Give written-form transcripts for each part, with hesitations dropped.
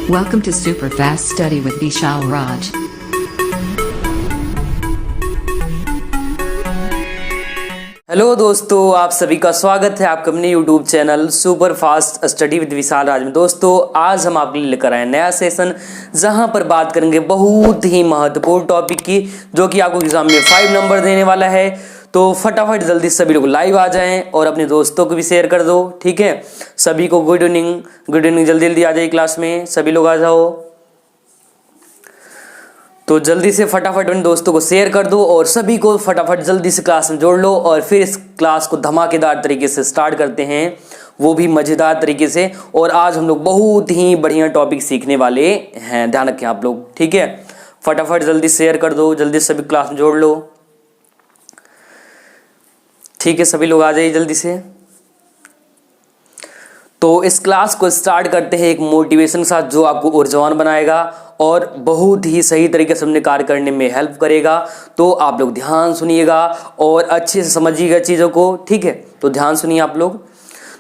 Welcome to Super Fast Study with Vishal Raj. Hello दोस्तों, आप सभी का स्वागत है आपके अपने YouTube channel super fast study with Vishal Raj में। दोस्तों, आज हम आपके लिए लेकर आए नया सेशन, जहां पर बात करेंगे बहुत ही महत्वपूर्ण टॉपिक की, जो कि आपको एग्जाम में 5 नंबर देने वाला है। तो फटाफट जल्दी सभी लोग लाइव आ जाएं और अपने दोस्तों को भी शेयर कर दो, ठीक है। सभी को गुड इवनिंग, जल्दी जल्दी आ जाइए क्लास में, सभी लोग आ जाओ। तो जल्दी से फटाफट उन दोस्तों को शेयर कर दो और सभी को फटाफट जल्दी से क्लास में जोड़ लो, और फिर इस क्लास को धमाकेदार तरीके से स्टार्ट करते हैं, वो भी मज़ेदार तरीके से। और आज हम लोग बहुत ही बढ़िया टॉपिक सीखने वाले हैं, ध्यान रखें आप लोग, ठीक है। फटाफट जल्दी शेयर कर दो, जल्दी सभी क्लास में जोड़ लो, ठीक है। सभी लोग आ जाइए जल्दी से। तो इस क्लास को स्टार्ट करते हैं एक मोटिवेशन के साथ, जो आपको ऊर्जावान बनाएगा और बहुत ही सही तरीके से अपने कार्य करने में हेल्प करेगा। तो आप लोग ध्यान सुनिएगा और अच्छे से समझिएगा चीज़ों को, ठीक है। तो ध्यान सुनिए आप लोग।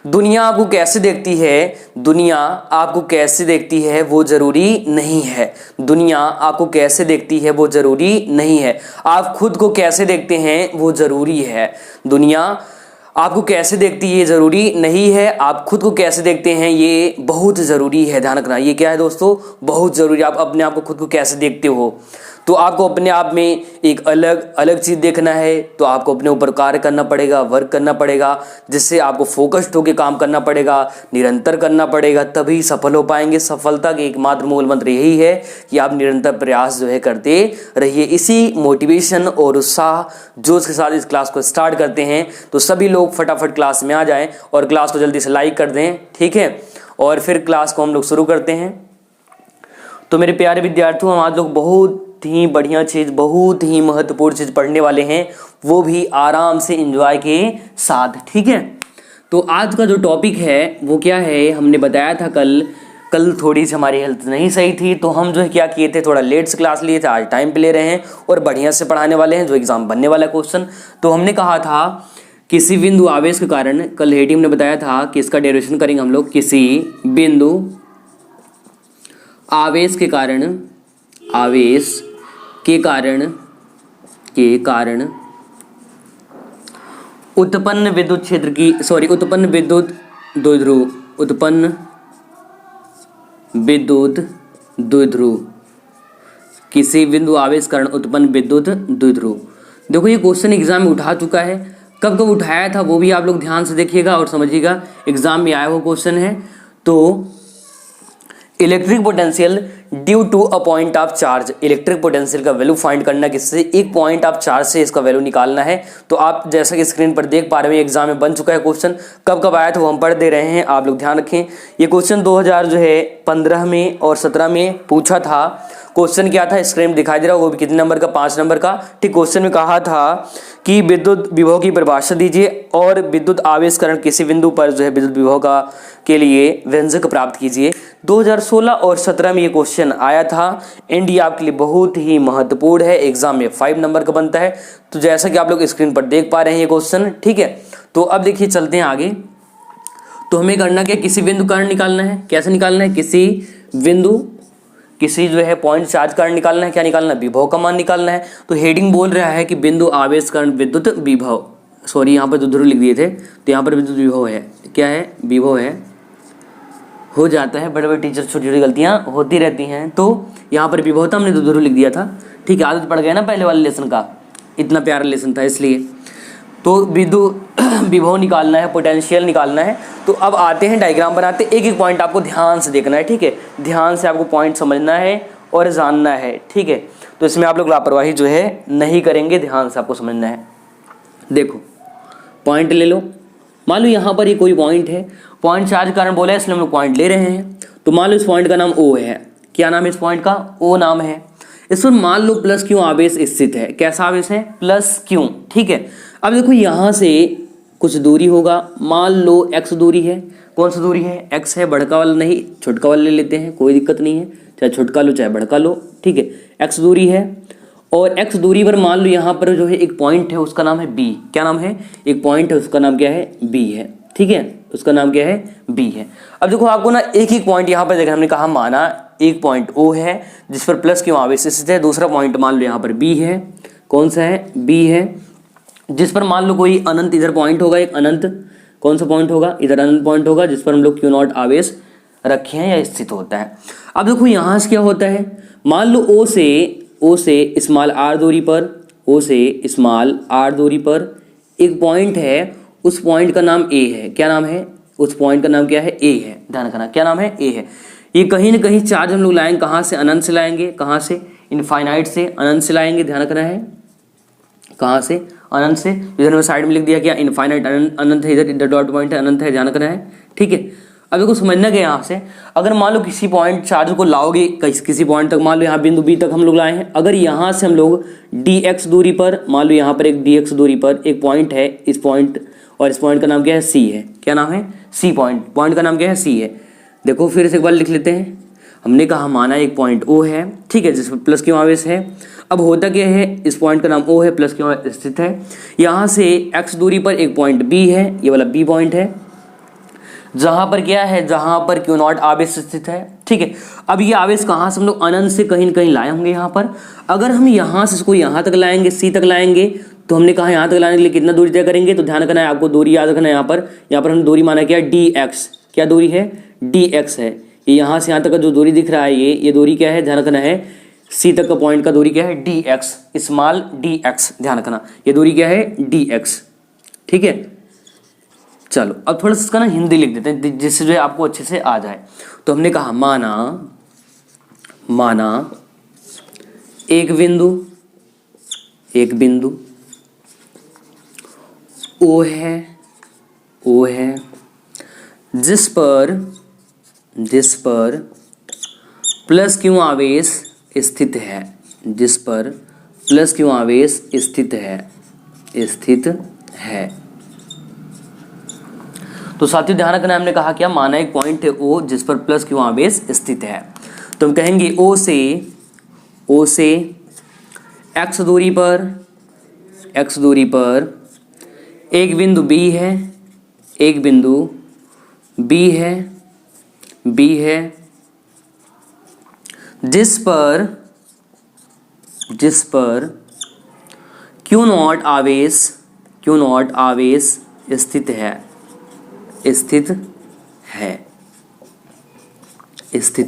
दुनिया आपको कैसे देखती है, दुनिया आपको कैसे देखती है वो जरूरी नहीं है। दुनिया आपको कैसे देखती है वो जरूरी नहीं है। आप खुद को कैसे देखते हैं वो जरूरी है। दुनिया आपको कैसे देखती है ये जरूरी नहीं है, आप खुद को कैसे देखते हैं ये बहुत जरूरी है। ध्यान रखना, ये क्या है दोस्तों, बहुत जरूरी। आप अपने आप को खुद को कैसे देखते हो, तो आपको अपने आप में एक अलग चीज़ देखना है। तो आपको अपने ऊपर कार्य करना पड़ेगा, वर्क करना पड़ेगा, जिससे आपको फोकस्ड होकर काम करना पड़ेगा, निरंतर करना पड़ेगा, तभी सफल हो पाएंगे। सफलता के एकमात्र मूल मंत्र यही है कि आप निरंतर प्रयास जो है करते रहिए। इसी मोटिवेशन और उत्साह जोश के साथ इस क्लास को स्टार्ट करते हैं। तो सभी लोग फटाफट क्लास में आ जाएं और क्लास को जल्दी से लाइक कर दें, ठीक है। और फिर क्लास को हम लोग शुरू करते हैं। तो मेरे प्यारे विद्यार्थियों, हम आज लोग बहुत ही बढ़िया चीज़, बहुत ही महत्वपूर्ण चीज़ पढ़ने वाले हैं, वो भी आराम से एंजॉय के साथ, ठीक है। तो आज का जो टॉपिक है वो क्या है, हमने बताया था कल थोड़ी सी हमारी हेल्थ नहीं सही थी, तो हम जो है क्या किए थे, थोड़ा लेट से क्लास लिए थे। आज टाइम पे ले रहे हैं और बढ़िया से पढ़ाने वाले हैं, जो एग्जाम बनने वाला क्वेश्चन। तो हमने कहा था किसी बिंदु आवेश के कारण, कल हेडिंग ने बताया था कि इसका डेरिवेशन करेंगे हम लोग। किसी बिंदु आवेश के कारण उत्पन्न विद्युत क्षेत्र की उत्पन्न विद्युत द्विध्रुव, किसी बिंदु आवेश कारण उत्पन्न विद्युत द्विध्रुव। देखो, ये क्वेश्चन एग्जाम में उठा चुका है। कब उठाया था वो भी आप लोग ध्यान से देखिएगा और समझिएगा, एग्जाम में आया हुआ क्वेश्चन है। तो electric potential due to a point of charge, electric potential का वैल्यू फाइंड करना, किससे, एक पॉइंट ऑफ चार्ज से इसका वैल्यू निकालना है। तो आप जैसा कि स्क्रीन पर देख पा रहे हैं, एग्जाम में बन चुका है क्वेश्चन। कब आया था वो हम पढ़ दे रहे हैं, आप लोग ध्यान रखें। ये क्वेश्चन 2015 में और 17 में पूछा था। क्वेश्चन क्या था, स्क्रीन दिखाई दे रहा है, वो भी कितने नंबर का, 5 नंबर का, ठीक। क्वेश्चन में कहा था कि विद्युत विभव की परिभाषा दीजिए और विद्युत आवेशकरण किसी बिंदु पर जो है विद्युत विभव का के लिए व्यंजक प्राप्त कीजिए। 2016 और 17 में ये क्वेश्चन आया था एंड ये आपके लिए बहुत ही महत्वपूर्ण है, एग्जाम में 5 नंबर का बनता है। तो जैसा कि आप लोग स्क्रीन पर देख पा रहे हैं ये क्वेश्चन, ठीक है। तो अब देखिए, चलते हैं आगे। तो हमें करना क्या, किसी बिंदु कारण निकालना है। कैसे निकालना है, किसी जो है पॉइंट चार्ज कारण निकालना है। क्या निकालना है, विभव का मान निकालना है। तो हेडिंग बोल रहा है कि बिंदु आवेश कारण विद्युत विभव, यहाँ पर द्विध्रुव लिख दिए थे, तो यहाँ पर विद्युत विभव है। क्या है, विभव है। हो जाता है, बड़े बड़े टीचर छोटी छोटी गलतियाँ होती रहती हैं। तो यहाँ पर विभव था, हमने द्विध्रुव लिख दिया था, ठीक है। आदत पड़ गया ना पहले वाले लेसन का, इतना प्यारा लेसन था इसलिए। तो विभव निकालना है, पोटेंशियल निकालना है। तो अब आते हैं डायग्राम बनाते, एक एक पॉइंट आपको ध्यान से देखना है, ठीक है। ध्यान से आपको पॉइंट समझना है और जानना है, ठीक है। तो इसमें आप लोग लापरवाही जो है नहीं करेंगे, ध्यान से आपको समझना है। देखो, पॉइंट ले लो। मान लो यहाँ पर ये कोई पॉइंट है, पॉइंट चार्ज कारण बोला है इसलिए हम लोग पॉइंट ले रहे हैं। तो मान लो इस पॉइंट का नाम O है। क्या नाम है इस पॉइंट का, O नाम है। इस पर मान लो प्लस क्यू आवेश स्थित है। कैसा आवेश है, प्लस क्यू, ठीक है। अब देखो, यहाँ से कुछ दूरी होगा, मान लो x दूरी है। कौन सा दूरी है, x है, बड़का वाला नहीं, छोटका वाला ले लेते हैं, कोई दिक्कत नहीं है, चाहे छोटका लो चाहे बड़का लो, ठीक है। x दूरी है और x दूरी पर मान लो यहाँ पर जो है एक पॉइंट है, उसका नाम है B। क्या नाम है, एक पॉइंट है, उसका नाम क्या है, B है, ठीक है। उसका नाम क्या है, बी है। अब देखो आपको ना एक ही पॉइंट यहाँ पर देखना, हमने कहा माना एक पॉइंट ओ है जिस पर प्लस क्यों आवेश स्थित है, दूसरा पॉइंट मान लो यहाँ पर बी है, कौन सा है, बी है, जिस पर मान लो कोई अनंत इधर पॉइंट होगा, एक अनंत कौन सा पॉइंट होगा, इधर अनंत पॉइंट होगा जिस पर हम लोग क्यू नॉट आवेश रखे हैं या स्थित होता है। अब देखो यहाँ से क्या होता है, मान लो ओ से स्मॉल आर दूरी पर, ओ से स्मॉल आर दूरी पर एक पॉइंट है, उस पॉइंट का नाम ए है। क्या नाम है, उस पॉइंट का नाम क्या है, ए है। ध्यान रखना क्या नाम है, ए है। ये कहीं ना कहीं चार्ज हम लोग लाएंगे कहाँ से, अनंत से लाएंगे, कहाँ से, इनफाइनाइट से, अनंत से लाएंगे। ध्यान रखना है कहाँ से, अनंत से। इधर मैं साइड में लिख दिया क्या, इनफाइनाइट अनंत है, इधर डॉट पॉइंट है, अनंत है, ध्यान रखना है, ठीक है। अब देखो समझना क्या यहाँ से, अगर मान लो किसी पॉइंट चार्ज को लाओगे किसी पॉइंट तक, मान लो यहाँ बिंदु बी तक हम लोग लाए हैं, अगर यहाँ से हम लोग dx दूरी पर, मान लो यहाँ पर एक dx दूरी पर एक पॉइंट है, इस पॉइंट और इस पॉइंट का नाम क्या है, सी है। क्या नाम है, सी पॉइंट का नाम क्या है, सी है। देखो फिर से एक बार लिख लेते हैं, हमने कहा माना एक पॉइंट ओ है, ठीक है, जिस पर प्लस क्यों आवेश है। अब होता क्या है, इस पॉइंट का नाम ओ है, प्लस क्यों स्थित है। यहाँ से x दूरी पर एक पॉइंट बी है, ये वाला बी पॉइंट है, जहां पर क्या है, जहां पर क्यू नॉट आवेश स्थित है, ठीक है। अब ये आवेश कहाँ से हम लोग अनंत से कहीं न कहीं लाए होंगे यहाँ पर। अगर हम यहाँ से इसको यहाँ तक लाएंगे, सी तक लाएंगे, तो हमने कहा यहाँ तक लाने के लिए कितना दूरी तय करेंगे, तो ध्यान रखना है आपको, दूरी याद रखना है। यहाँ पर हम दूरी माना क्या, dx। क्या दूरी है, dx है। ये यहाँ से यहाँ तक का जो दूरी दिख रहा है, ये दूरी क्या है, ध्यान रखना है, सी तक का पॉइंट का दूरी क्या है, dx, स्मॉल dx, ध्यान रखना ये दूरी क्या है, dx, ठीक है। चलो अब थोड़ा सा इसका ना हिंदी लिख देते हैं जिससे जो है आपको अच्छे से आ जाए। तो हमने कहा माना एक बिंदु ओ है जिस पर प्लस क्यों आवेश स्थित है, जिस पर प्लस क्यों आवेश स्थित है। तो साथियों ध्यान रखना, हमने कहा क्या, माना एक पॉइंट है ओ जिस पर प्लस क्यों आवेश स्थित है। तो हम कहेंगे ओ से x दूरी पर एक बिंदु बी है, जिस पर क्यू नॉट आवेश स्थित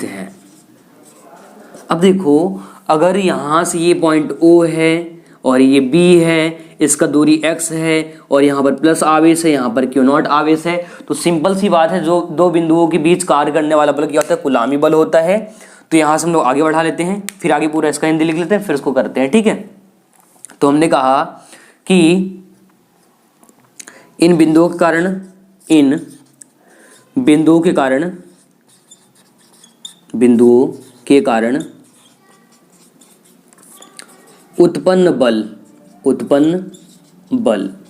है। अब देखो अगर यहाँ से ये पॉइंट O है और ये B है, इसका दूरी x है और यहाँ पर प्लस आवेश है, यहाँ पर क्यू नॉट आवेश है, तो सिंपल सी बात है, जो दो बिंदुओं के बीच कार्य करने वाला बल क्या होता है, कुलामी बल होता है। तो यहाँ से हम लोग आगे बढ़ा लेते हैं, फिर आगे पूरा इसका हिंदी लिख लेते हैं, फिर इसको करते हैं, ठीक है। तो हमने कहा कि इन बिंदुओं के कारण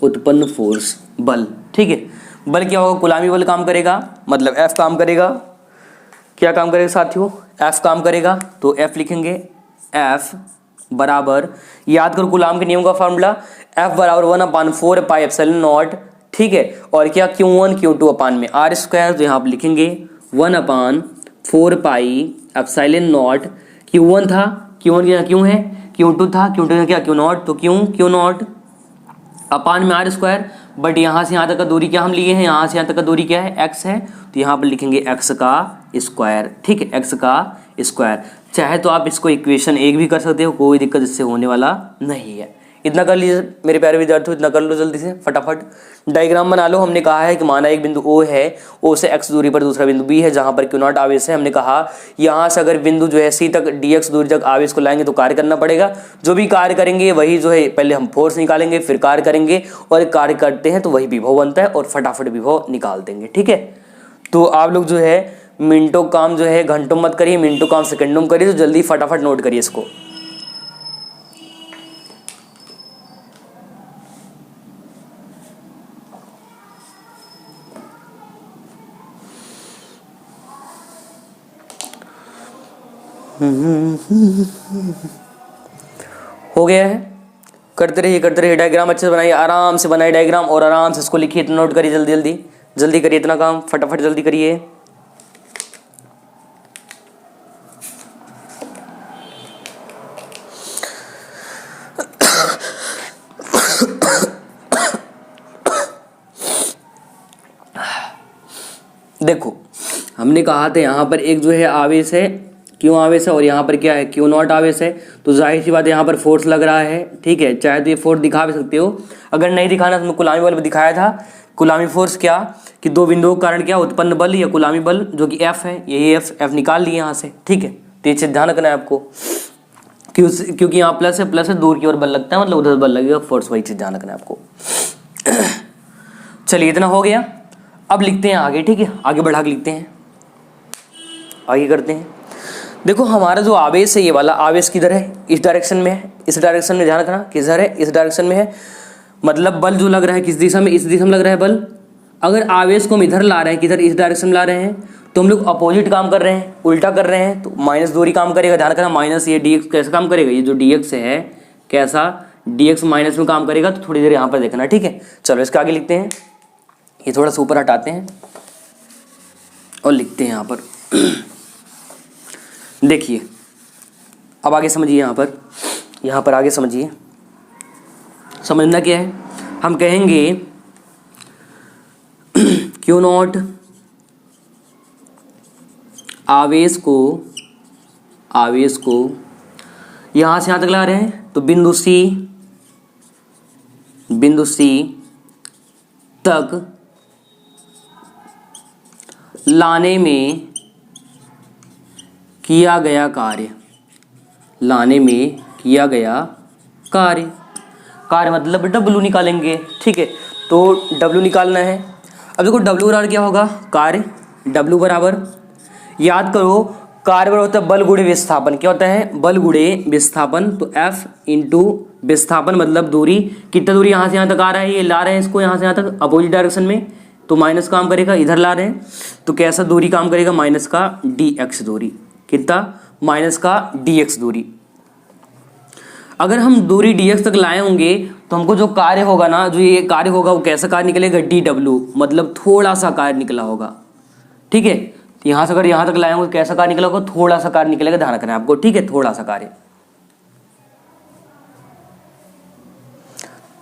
उत्पन्न फोर्स बल, ठीक है। बल क्या होगा, कुलामी बल काम करेगा, मतलब F काम करेगा। क्या काम करेगा साथियों, F काम करेगा। तो F लिखेंगे, F बराबर, याद करो गुलाम के नियम का फॉर्मूला, F बराबर 1/4 पाई एप्सिलॉन नॉट, ठीक है। और क्या Q1 Q2 अपान में R स्क्वायर, तो यहाँ पर लिखेंगे 1/4 पाई एप्सिलॉन नॉट। Q1 था, Q1 यहाँ क्यों है, Q2 था, Q2 यहाँ क्या Q नॉट, तो Q नॉट अपान में R स्क्वायर। बट यहाँ से यहाँ तक का दूरी क्या हम लिए हैं, यहाँ से यहाँ तक का दूरी क्या है, x है, तो यहाँ पर लिखेंगे x का स्क्वायर, ठीक है, x का स्क्वायर। चाहे तो आप इसको इक्वेशन 1 भी कर सकते हो, कोई दिक्कत इससे होने वाला नहीं है। इतना कर लीजिए मेरे प्यारे विद्यार्थियों, इतना कर लो जल्दी से फटाफट। डायग्राम बना लो। हमने कहा है कि माना एक बिंदु O है, O से x दूरी पर दूसरा बिंदु B है जहां पर Q0 आवेश है। हमने कहा यहाँ से अगर बिंदु जो है C तक dx दूरी तक आवेश को लाएंगे तो कार्य करना पड़ेगा। जो भी कार्य करेंगे वही जो है, पहले हम फोर्स निकालेंगे फिर कार्य करेंगे, और कार्य करते हैं तो वही विभव बनता है और फटाफट विभव निकाल देंगे, ठीक है। तो आप लोग जो है मिनटों काम जो है घंटों मत करिए, मिनटों काम सेकंडों में करिए, तो जल्दी फटाफट नोट करिए इसको। हो गया है, करते रहिए डायग्राम अच्छे से बनाइए, आराम से बनाइए डायग्राम और आराम से इसको लिखिए, नोट करिए जल्दी जल्दी, जल्दी करिए इतना काम, फटाफट जल्दी करिए। देखो हमने कहा था यहाँ पर एक जो है आवेश है, क्यों आवेश है, और यहाँ पर क्या है, क्यू नॉट आवेश है। तो जाहिर सी बात है यहाँ पर फोर्स लग रहा है, ठीक है। चाहे तो ये फोर्स दिखा भी सकते हो, अगर नहीं दिखाना तो कुलामी बल दिखाया था। कुलामी फोर्स क्या कि दो बिंदुओं के कारण क्या उत्पन्न बल या कुलामी बल जो कि एफ है, ये एफ निकाल लिए यहाँ से, ठीक है। तो ये चीज ध्यान रखना है आपको, क्योंकि यहाँ प्लस है, दूर की ओर बल लगता है, मतलब उधर बल लगेगा फोर्स, वही चीज ध्यान रखना है आपको। चलिए इतना हो गया, अब लिखते हैं आगे, ठीक है। आगे बढ़ा के लिखते हैं, आगे करते हैं। देखो हमारा जो आवेश है, ये वाला आवेश किधर है, इस डायरेक्शन में है, इस डायरेक्शन में ध्यान रखना, किधर है, इस डायरेक्शन में है। मतलब बल जो लग रहा है किस दिशा में, इस दिशा में लग रहा है बल। अगर आवेश को हम इधर ला रहे हैं, किधर, इस डायरेक्शन में ला रहे हैं, तो हम लोग अपोजिट काम कर रहे हैं, उल्टा कर रहे हैं, तो माइनस दूरी काम करेगा। ध्यान रखना माइनस, ये डी एक्स कैसे काम करेगा, ये जो डी एक्स है कैसा, डी एक्स माइनस में काम करेगा। तो थोड़ी देर यहाँ पर देखना, ठीक है। चलो इसके आगे लिखते हैं, ये थोड़ा सा ऊपर हटाते हैं और लिखते हैं यहाँ पर। देखिए अब आगे समझिए, यहाँ पर आगे समझिए। समझना क्या है, हम कहेंगे क्यू नॉट आवेश को यहां से यहां तक ला रहे हैं, तो बिंदु सी तक लाने में किया गया कार्य मतलब W निकालेंगे, ठीक है। तो W निकालना है। अब देखो W बराबर क्या होगा, कार्य। W बराबर, याद करो, कार्य बराबर होता है बल गुणे विस्थापन। क्या होता है, बल गुणे विस्थापन। तो F इंटू विस्थापन मतलब दूरी, कितना दूरी यहाँ से यहाँ तक आ रहा है, ये ला रहे हैं इसको यहाँ से यहाँ तक अपोजिट डायरेक्शन में, तो माइनस काम करेगा, इधर ला रहे हैं तो कैसा दूरी काम करेगा, माइनस का dx दूरी। कितना, माइनस का dx दूरी। अगर हम दूरी dx तक लाए होंगे तो हमको जो कार्य होगा ना, जो ये कार्य होगा वो कैसा कार्य निकलेगा, dw, मतलब थोड़ा सा कार्य निकला होगा, ठीक है। तो यहाँ से अगर यहाँ तक लाए होंगे कैसा कार्य निकला होगा, थोड़ा सा कार्य निकलेगा, ध्यान रखना है आपको, ठीक है, थोड़ा सा कार्य।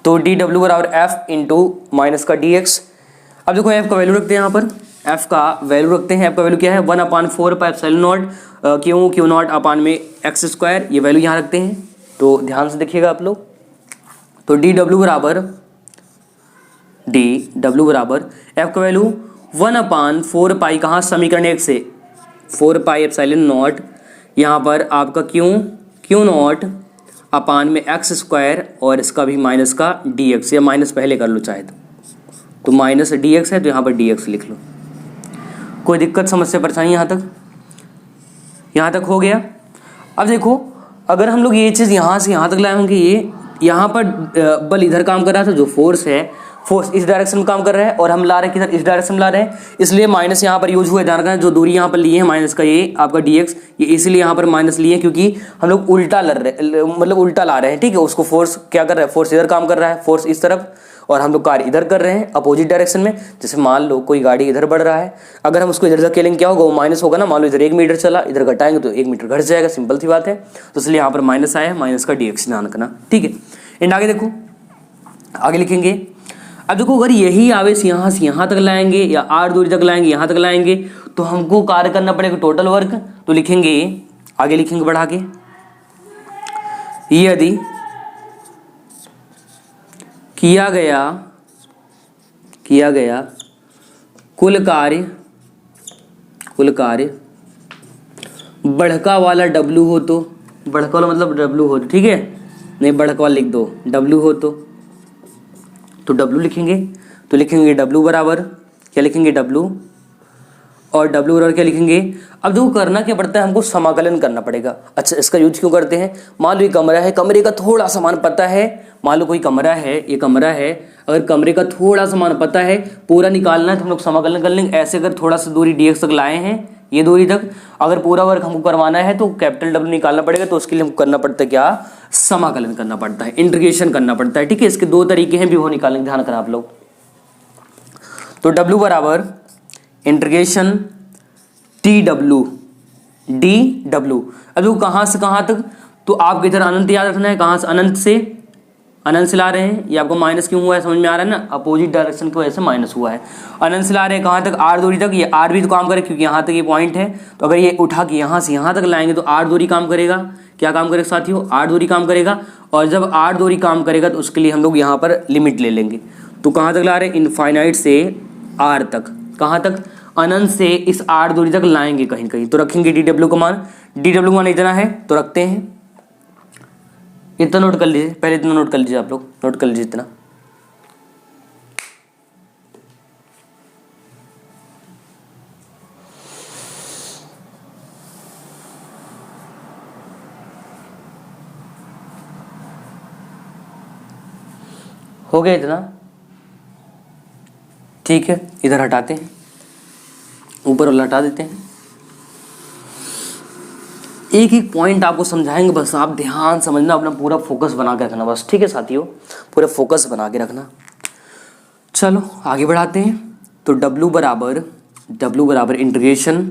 तो dw बराबर f इंटू माइनस का dx। अब देखो f का वैल्यू रखते हैं, यहाँ पर f का वैल्यू रखते हैं। f का वैल्यू क्या है, 1/4 क्यू नॉट अपान में एक्स स्क्वायर, ये वैल्यू यहाँ रखते हैं। तो ध्यान से देखिएगा आप लोग, तो dw बराबर f का वैल्यू 1/4 पाई, कहाँ, समीकरण 1 से 4 पाई एप्सिलॉन नॉट, यहाँ पर आपका क्यू नॉट अपान में एक्स स्क्वायर, और इसका भी माइनस का dx, या माइनस पहले कर लो चाहे तो माइनस dx है तो यहाँ पर dx लिख लो। कोई दिक्कत, समस्या, परेशानी यहाँ तक हो गया। अब देखो अगर हम लोग ये चीज़ यहाँ से यहाँ तक लाए होंगे, ये यहाँ पर बल इधर काम कर रहा था, जो फोर्स है, फोर्स इस डायरेक्शन में काम कर रहा है, और हम ला रहे हैं किधर, इस डायरेक्शन में ला रहे हैं, इसलिए माइनस यहाँ पर यूज हुआ है। ध्यान रखना, जो दूरी यहाँ पर लिए है माइनस का, ये आपका dx, ये इसलिए यहाँ पर माइनस लिए, क्योंकि हम लोग उल्टा मतलब उल्टा ला रहे हैं, ठीक है। उसको फोर्स क्या कर रहा है, फोर्स इधर काम कर रहा है, फोर्स इस तरफ, और हम लोग कार्य इधर कर रहे हैं अपोजिट डायरेक्शन में। जैसे मान लो कोई गाड़ी इधर बढ़ रहा है, अगर हम उसको इधर धकेलेंगे क्या होगा, वो माइनस होगा ना। मान लो इधर 1 मीटर चला, इधर घटाएंगे तो 1 मीटर घट जाएगा, सिंपल सी बात है। तो इसलिए यहाँ पर माइनस आया है, माइनस का dx ध्यान रखना, ठीक है। एंड आगे देखो, आगे लिखेंगे। अब देखो अगर यही आवेश यहाँ से यहाँ तक लाएंगे, या r दूरी तक लाएंगे, यहाँ तक लाएंगे, तो हमको कार्य करना पड़ेगा टोटल वर्क। तो लिखेंगे, आगे लिखेंगे बढ़ा के, यदि किया गया कुल कार्य बढ़का वाला W हो, तो बढ़का वाला मतलब W हो, ठीक है, नहीं बढ़का वाला लिख दो, W हो तो W लिखेंगे। तो लिखेंगे W बराबर क्या लिखेंगे, W, और W बराबर क्या लिखेंगे। अब देखो करना क्या पड़ता है, हमको समाकलन करना पड़ेगा। अच्छा इसका यूज क्यों करते हैं, मान लो ये कमरा है, कमरे का थोड़ा सा मान पता है, मान लो कोई कमरा है, ये कमरा है, अगर कमरे का थोड़ा सा मान पता है, पूरा निकालना है तो हम लोग समाकलन कर लेंगे। ऐसे अगर थोड़ा सा दूरी dx तक लाए हैं, ये दूरी तक, अगर पूरा वर्क हमको करवाना है तो कैपिटल W निकालना पड़ेगा। तो उसके लिए हमको करना पड़ता है क्या, समाकलन करना पड़ता है, इंटीग्रेशन करना पड़ता है, ठीक है। इसके 2 तरीके हैं भी, वो निकालेंगे, ध्यान रखना आप लोग। तो W बराबर integration T W D W. अब देखो कहाँ से कहाँ तक, तो आपको इधर अनंत याद रखना है, कहाँ से अनंत से ला रहे हैं। ये आपको माइनस क्यों हुआ है समझ में आ रहा है ना, अपोजिट डायरेक्शन की वजह से माइनस हुआ है। अनंत से ला रहे हैं कहाँ तक, आर दूरी तक। ये आर भी तो काम करे क्योंकि यहाँ तक ये पॉइंट है, तो अगर ये उठा के यहाँ से यहाँ तक लाएंगे तो आर दूरी काम करेगा। क्या काम करेगा साथियों, आर दूरी काम करेगा। और जब आर दूरी काम करेगा तो उसके लिए हम लोग यहाँ पर लिमिट ले लेंगे। तो कहाँ तक ला रहे हैं, इनफाइनाइट से आर तक। कहाँ तक, अनंत से इस आर दूरी तक लाएंगे कहीं कहीं, तो रखेंगे डी डब्ल्यू का मान। डी डब्ल्यू का मान इतना है तो रखते हैं, इतना नोट कर लीजिए, पहले इतना नोट कर लीजिए, आप लोग नोट कर लीजिए इतना। हो गया इतना, ठीक है। इधर हटाते हैं, ऊपर वाला हटा देते हैं। एक एक पॉइंट आपको समझाएंगे, बस आप ध्यान समझना, अपना पूरा फोकस बना के रखना बस, ठीक है साथियों, पूरा फोकस बना के रखना। चलो आगे बढ़ाते हैं। तो W बराबर इंटीग्रेशन,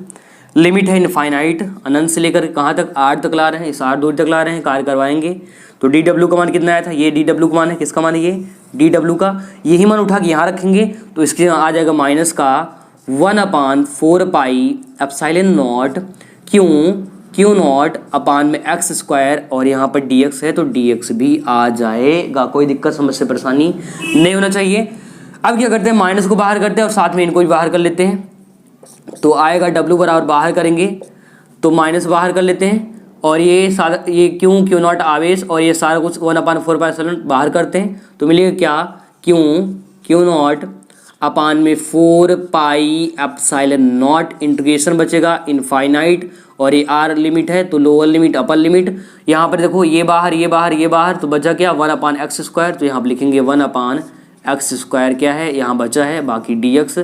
लिमिट है इनफाइनाइट, अनंत से लेकर कहाँ तक, आर तक ला रहे हैं, इस आर दूरी तक ला रहे हैं, कार्य करवाएंगे। तो DW का मान कितना आया था, ये DW का मान है, किसका मान है ये DW का। यही मान उठा के यहाँ रखेंगे तो इसके आ जाएगा माइनस का 1/4 pi epsilon not Q not upon में एक्स स्क्वायर, और यहाँ पर dx है तो dx भी आ जाएगा। कोई दिक्कत समस्या परेशानी नहीं होना चाहिए। अब क्या करते हैं, माइनस को बाहर करते हैं और साथ में इनको भी बाहर कर लेते हैं। तो आएगा W बराबर, बाहर करेंगे तो माइनस बाहर कर लेते हैं, और ये सारा ये क्यू नॉट आवेश, और ये सारा कुछ 1/4 पाई एप्सिलॉन बाहर करते हैं तो मिलेगा क्या, क्यू नॉट अपान में 4 पाई एप्सिलॉन नॉट, इंटीग्रेशन बचेगा इनफाइनाइट, और ये आर लिमिट है तो लोअर लिमिट अपर लिमिट। यहाँ पर देखो ये बाहर ये बाहर ये बाहर, तो बचा क्या 1/x², तो यहाँ पर लिखेंगे 1/x² क्या है यहाँ बचा है, बाकी dx।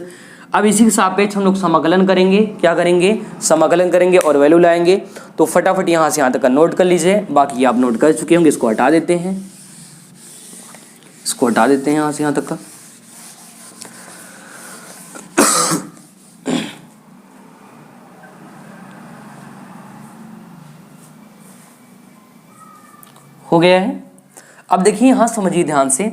अब इसी के सापेक्ष हम लोग समाकलन करेंगे, क्या करेंगे, समाकलन करेंगे और वैल्यू लाएंगे। तो फटाफट यहाँ से यहाँ तक का नोट कर लीजिए, बाकी आप नोट कर चुके होंगे, इसको हटा देते हैं, इसको हटा देते हैं यहाँ से यहाँ तक का। हो गया है। अब देखिए यहाँ समझिए ध्यान से,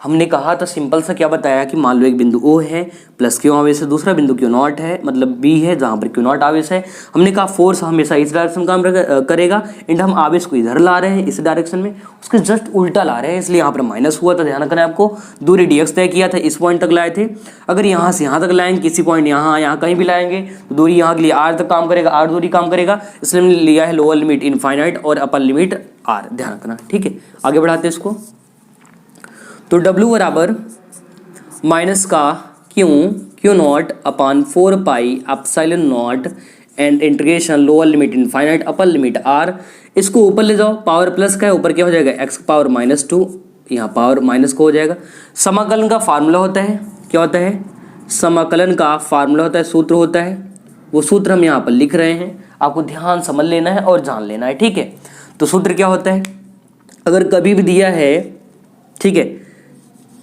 हमने कहा था सिंपल सा क्या बताया कि मान लो एक बिंदु O है प्लस क्यू आवेश है, दूसरा बिंदु क्यू नॉट है मतलब B है जहाँ पर क्यू नॉट आवेश है। हमने कहा फोर्स हमेशा इस डायरेक्शन काम करेगा, एंड हम आवेश को इधर ला रहे हैं इस डायरेक्शन में, उसके जस्ट उल्टा ला रहे हैं, इसलिए यहाँ पर माइनस हुआ था। ध्यान रखना है आपको, दूरी dx तय किया था, इस पॉइंट तक लाए थे। अगर यहाँ से यहाँ तक लाएंगे, किसी पॉइंट यहाँ कहीं भी लाएंगे तो दूरी यहाँ के लिए r तक काम करेगा, r दूरी काम करेगा, इसलिए हमने लिया है लोअर लिमिट इनफाइनाइट और अपर लिमिट r। ध्यान रखना, ठीक है। आगे बढ़ाते हैं इसको। तो W बराबर माइनस का Q not upon 4 pi epsilon not and integration lower limit infinite upper limit r। इसको ऊपर ले जाओ, पावर प्लस का है, ऊपर क्या हो जाएगा x पावर -2, यहाँ पावर माइनस को हो जाएगा। समाकलन का फार्मूला होता है, क्या होता है, समाकलन का फार्मूला होता है, सूत्र होता है, वो सूत्र हम यहाँ पर लिख रहे हैं, आपको ध्यान समझ लेना है और जान लेना है, ठीक है। तो सूत्र क्या होता है, अगर कभी भी दिया है, ठीक है,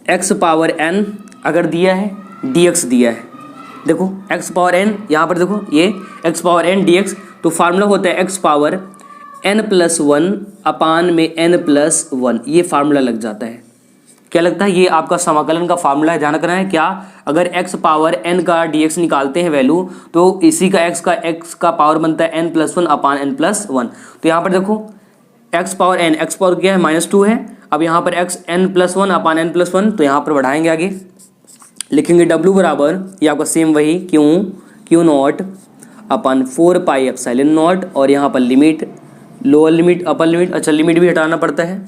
x पावर n अगर दिया है, dx दिया है, देखो x पावर n, यहाँ पर देखो ये x पावर n dx, तो फार्मूला होता है x पावर n+1 अपान में n+1, ये फार्मूला लग जाता है। क्या लगता है, ये आपका समाकलन का फार्मूला है। ध्यान रखना है क्या, अगर x पावर n का dx निकालते हैं वैल्यू, तो इसी का x का पावर बनता है n+1 अपान n+1। तो यहाँ पर देखो x power n, x power क्या है -2 है, अब यहाँ पर x n+1 अपान n+1, तो यहाँ पर बढ़ाएंगे आगे, लिखेंगे W बराबर, ये आपका सेम वही Q not upon 4 pi epsilon not, और यहाँ पर limit lower limit upper limit, अच्छा लिमिट भी हटाना पड़ता है।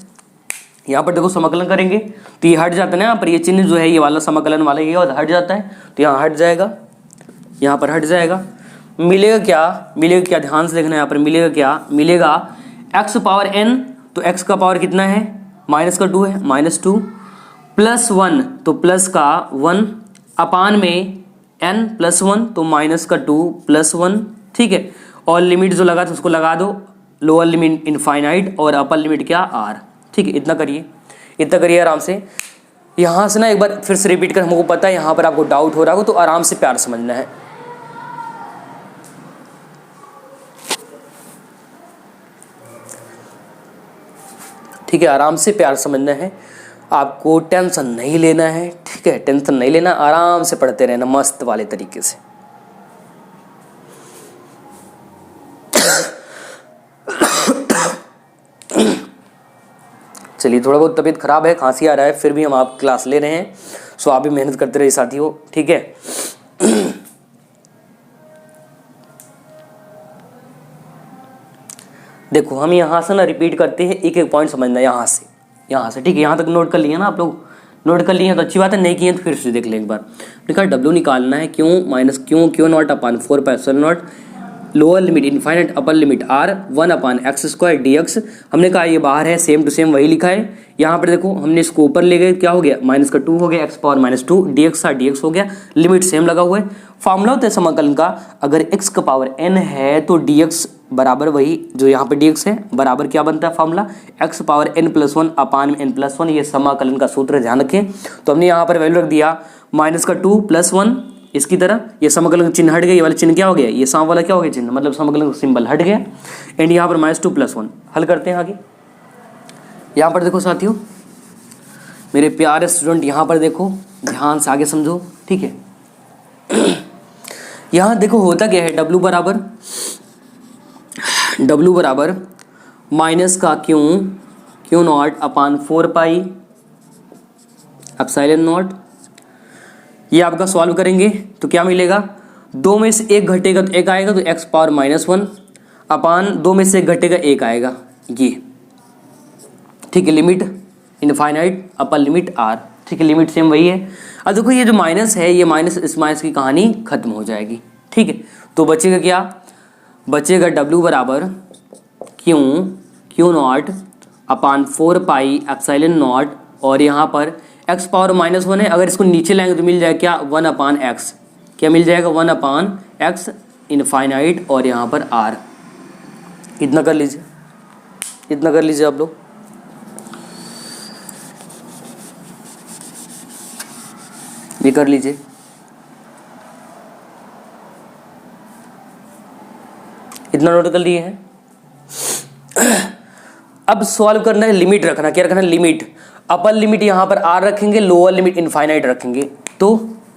यहाँ पर देखो समाकलन करेंगे तो ये हट जाता है ना, यहाँ पर ये चिन्ह जो है ये वाला समाकलन वाला ये हट जाता है, तो यहाँ हट जाएगा, यहाँ पर हट जाएगा। मिलेगा क्या, ध्यान से देखना, यहाँ पर मिलेगा क्या, मिलेगा x पावर n, तो x का पावर कितना है, -2 है, -2 +1 तो प्लस का 1 अपान में n+1 तो -2 +1, ठीक है। और लिमिट जो लगा था उसको लगा दो, लोअर लिमिट इनफाइनाइट और अपर लिमिट क्या r, ठीक है। इतना करिए आराम से। यहाँ से ना एक बार फिर से रिपीट कर, हमको पता है यहाँ पर आपको डाउट हो रहा हो तो आराम से प्यार समझना है। ठीक है, आराम से प्यार समझना है, आपको टेंशन नहीं लेना है। ठीक है, टेंशन नहीं लेना, आराम से पढ़ते रहना मस्त वाले तरीके से। चलिए, थोड़ा बहुत तबीयत खराब है, खांसी आ रहा है, फिर भी हम आप क्लास ले रहे हैं, सो आप भी मेहनत करते रहिए साथियों। ठीक है, देखो हम यहाँ से ना रिपीट करते हैं, एक एक पॉइंट समझना है यहाँ से। ठीक है, यहाँ तक नोट कर लिए ना आप लोग? नोट कर लिए हैं तो अच्छी बात है, नहीं किए तो फिर से देख लें एक बार। देखा डब्ल्यू निकालना है, क्यों माइनस क्यों not upon 4πε0 lower limit infinite upper limit r 1/x² dx। हमने कहा ये बाहर है, सेम टू सेम वही लिखा है। यहाँ पर देखो हमने इसको ऊपर ले गए, क्या हो गया माइनस का 2 हो गया, x⁻−2 dx का dx हो गया, लिमिट सेम लगा हुआ है। फॉर्मूला होता है समाकलन का, अगर x का पावर n है तो dx बराबर वही जो यहाँ पे dx है बराबर क्या बनता है फॉर्मूला, x पावर n+1 अपान n+1, ये समाकलन का सूत्र ध्यान रखें। तो हमने यहाँ पर वैल्यू रख दिया माइनस का 2 + 1 इसकी तरह, ये समाकलन चिन्ह हट गया, ये वाला चिन्ह क्या हो गया, ये सांप वाला क्या हो गया चिन्ह, मतलब समाकलन सिंबल हट गया, एंड यहाँ पर -2 + 1। हल करते हैं आगे। यहाँ पर देखो साथियों, मेरे प्यारे स्टूडेंट, यहाँ पर देखो ध्यान से आगे समझो। ठीक है, यहाँ देखो होता क्या है, W बराबर माइनस का Q0 अपान 4πε0। ये आपका सॉल्व करेंगे तो क्या मिलेगा, 2 में से 1 घटेगा तो 1 आएगा, तो x⁻−1 अपान 2 में से 1 घटेगा 1 आएगा ये। ठीक है, limit infinite upper limit r। ठीक है, लिमिट सेम वही है। अब देखो ये जो माइनस है, ये माइनस इस माइनस की कहानी खत्म हो जाएगी। ठीक है, तो बचेगा क्या, बचेगा W बराबर Q0 अपान 4πε0, और यहाँ पर x⁻−1 है, अगर इसको नीचे लाएंगे तो मिल जाएगा क्या 1/x, क्या मिल जाएगा 1/x इनफाइनाइट, और यहाँ पर r। इतना कर लीजिए, इतना कर लीजिए आप लोग। ये कर लीजिए, इतना नोट कर लिए हैं। अब सॉल्व करना है, लिमिट रखना, क्या रखना है लिमिट, अपर लिमिट यहाँ पर r रखेंगे, लोअर लिमिट इनफाइनाइट रखेंगे। तो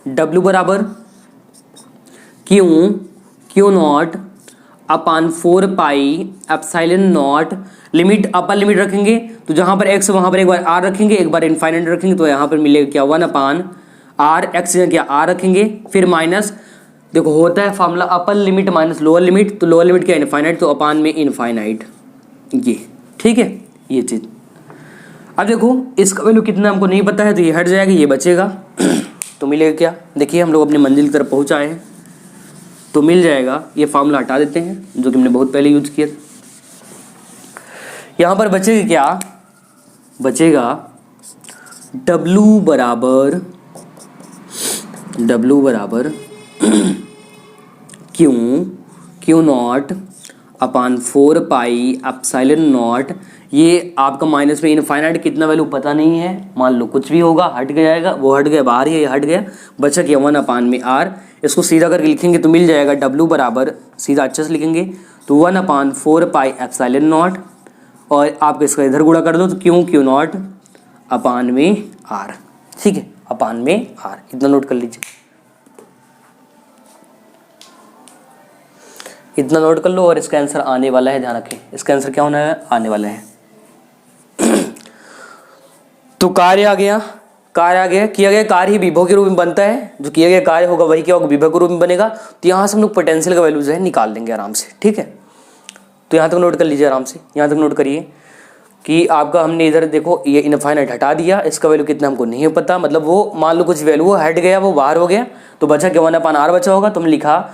W बराबर Q0 अपान 4πε0, लिमिट अपर लिमिट रखेंगे तो जहाँ पर x वहाँ पर एक बार r रखेंगे, एक बार इनफाइनाइट रखेंगे, तो यहाँ पर मिलेगा क्या 1/r, x क्या r रखेंगे, फिर माइनस, देखो होता है formula upper limit minus lower limit, तो लोअर लिमिट क्या इनफाइनाइट, तो अपान में इनफाइनाइट ये। ठीक है, ये चीज़। अब देखो इसका वैल्यू कितना हमको नहीं पता है, तो ये हट जाएगा, ये बचेगा। तो मिलेगा क्या, देखिए हम लोग अपनी मंजिल की तरफ पहुँच आए हैं, तो मिल जाएगा, ये फार्मूला हटा देते हैं जो कि हमने बहुत पहले यूज किया। यहाँ पर बचेगा क्या, बचेगा W बराबर Q0 अपान 4πε0। ये आपका माइनस में इनफाइनाइट कितना वैल्यू पता नहीं है, मान लो कुछ भी होगा, हट जाएगा, वो हट गया बाहर, ये हट गया, बचा क्या 1/r। इसको सीधा करके लिखेंगे तो मिल जाएगा W बराबर, सीधा अच्छे से लिखेंगे तो 1/4πε0, और आप इसका इधर गुणा कर दो तो Q0 अपान में r। ठीक है, अपान में r, इतना नोट कर लीजिए, इतना नोट कर लो। और इसका आंसर आने वाला है, ध्यान रखें, इसका आंसर क्या होना है, आने वाला है। तो कार्य आ गया, किया गया कार्य ही विभव के रूप में बनता है, जो किया गया कार्य होगा वही क्या होगा, विभव के रूप में बनेगा। तो यहाँ से हम लोग पोटेंशियल का वैल्यू जो है निकाल देंगे आराम से। ठीक है, तो यहाँ तक नोट कर लीजिए आराम से, यहाँ तक नोट करिए कि आपका हमने इधर देखो ये इनफाइनाइट हटा दिया, इसका वैल्यू कितना हमको नहीं पता, मतलब वो मान लो कुछ वैल्यू हट गया, वो बाहर हो गया, तो बचा क्या 1/r बचा होगा। तो हमने लिखा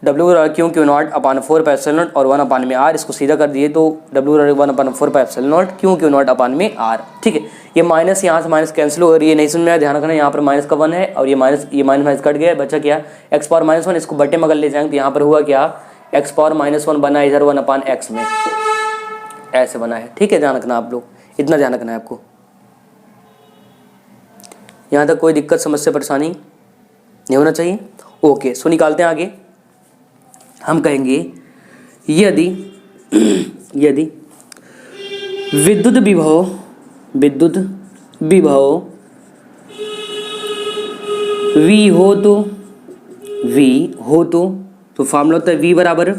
Q0 अपान 4πε0 और 1/r, इसको सीधा कर दिए तो W 1/4πε0 Q0 अपान में r। ठीक है, ये माइनस यहाँ से माइनस कैंसिल हो, और ये नहीं समझ में आया, ध्यान रखना, यहाँ पर माइनस का 1 है और ये माइनस कट गया, बचा क्या x⁻−1, इसको बटे में अगर ले जाएंगे तो यहाँ पर हुआ क्या x⁻−1 बना इधर 1/x में, ऐसे बना है। ठीक है, ध्यान रखना आप लोग, इतना ध्यान रखना है आपको। यहाँ तक कोई दिक्कत समस्या परेशानी नहीं होना चाहिए। ओके, सो निकालते हैं आगे। हम कहेंगे यदि यदि विद्युत विभव V हो तो फार्मूला होता है V बराबर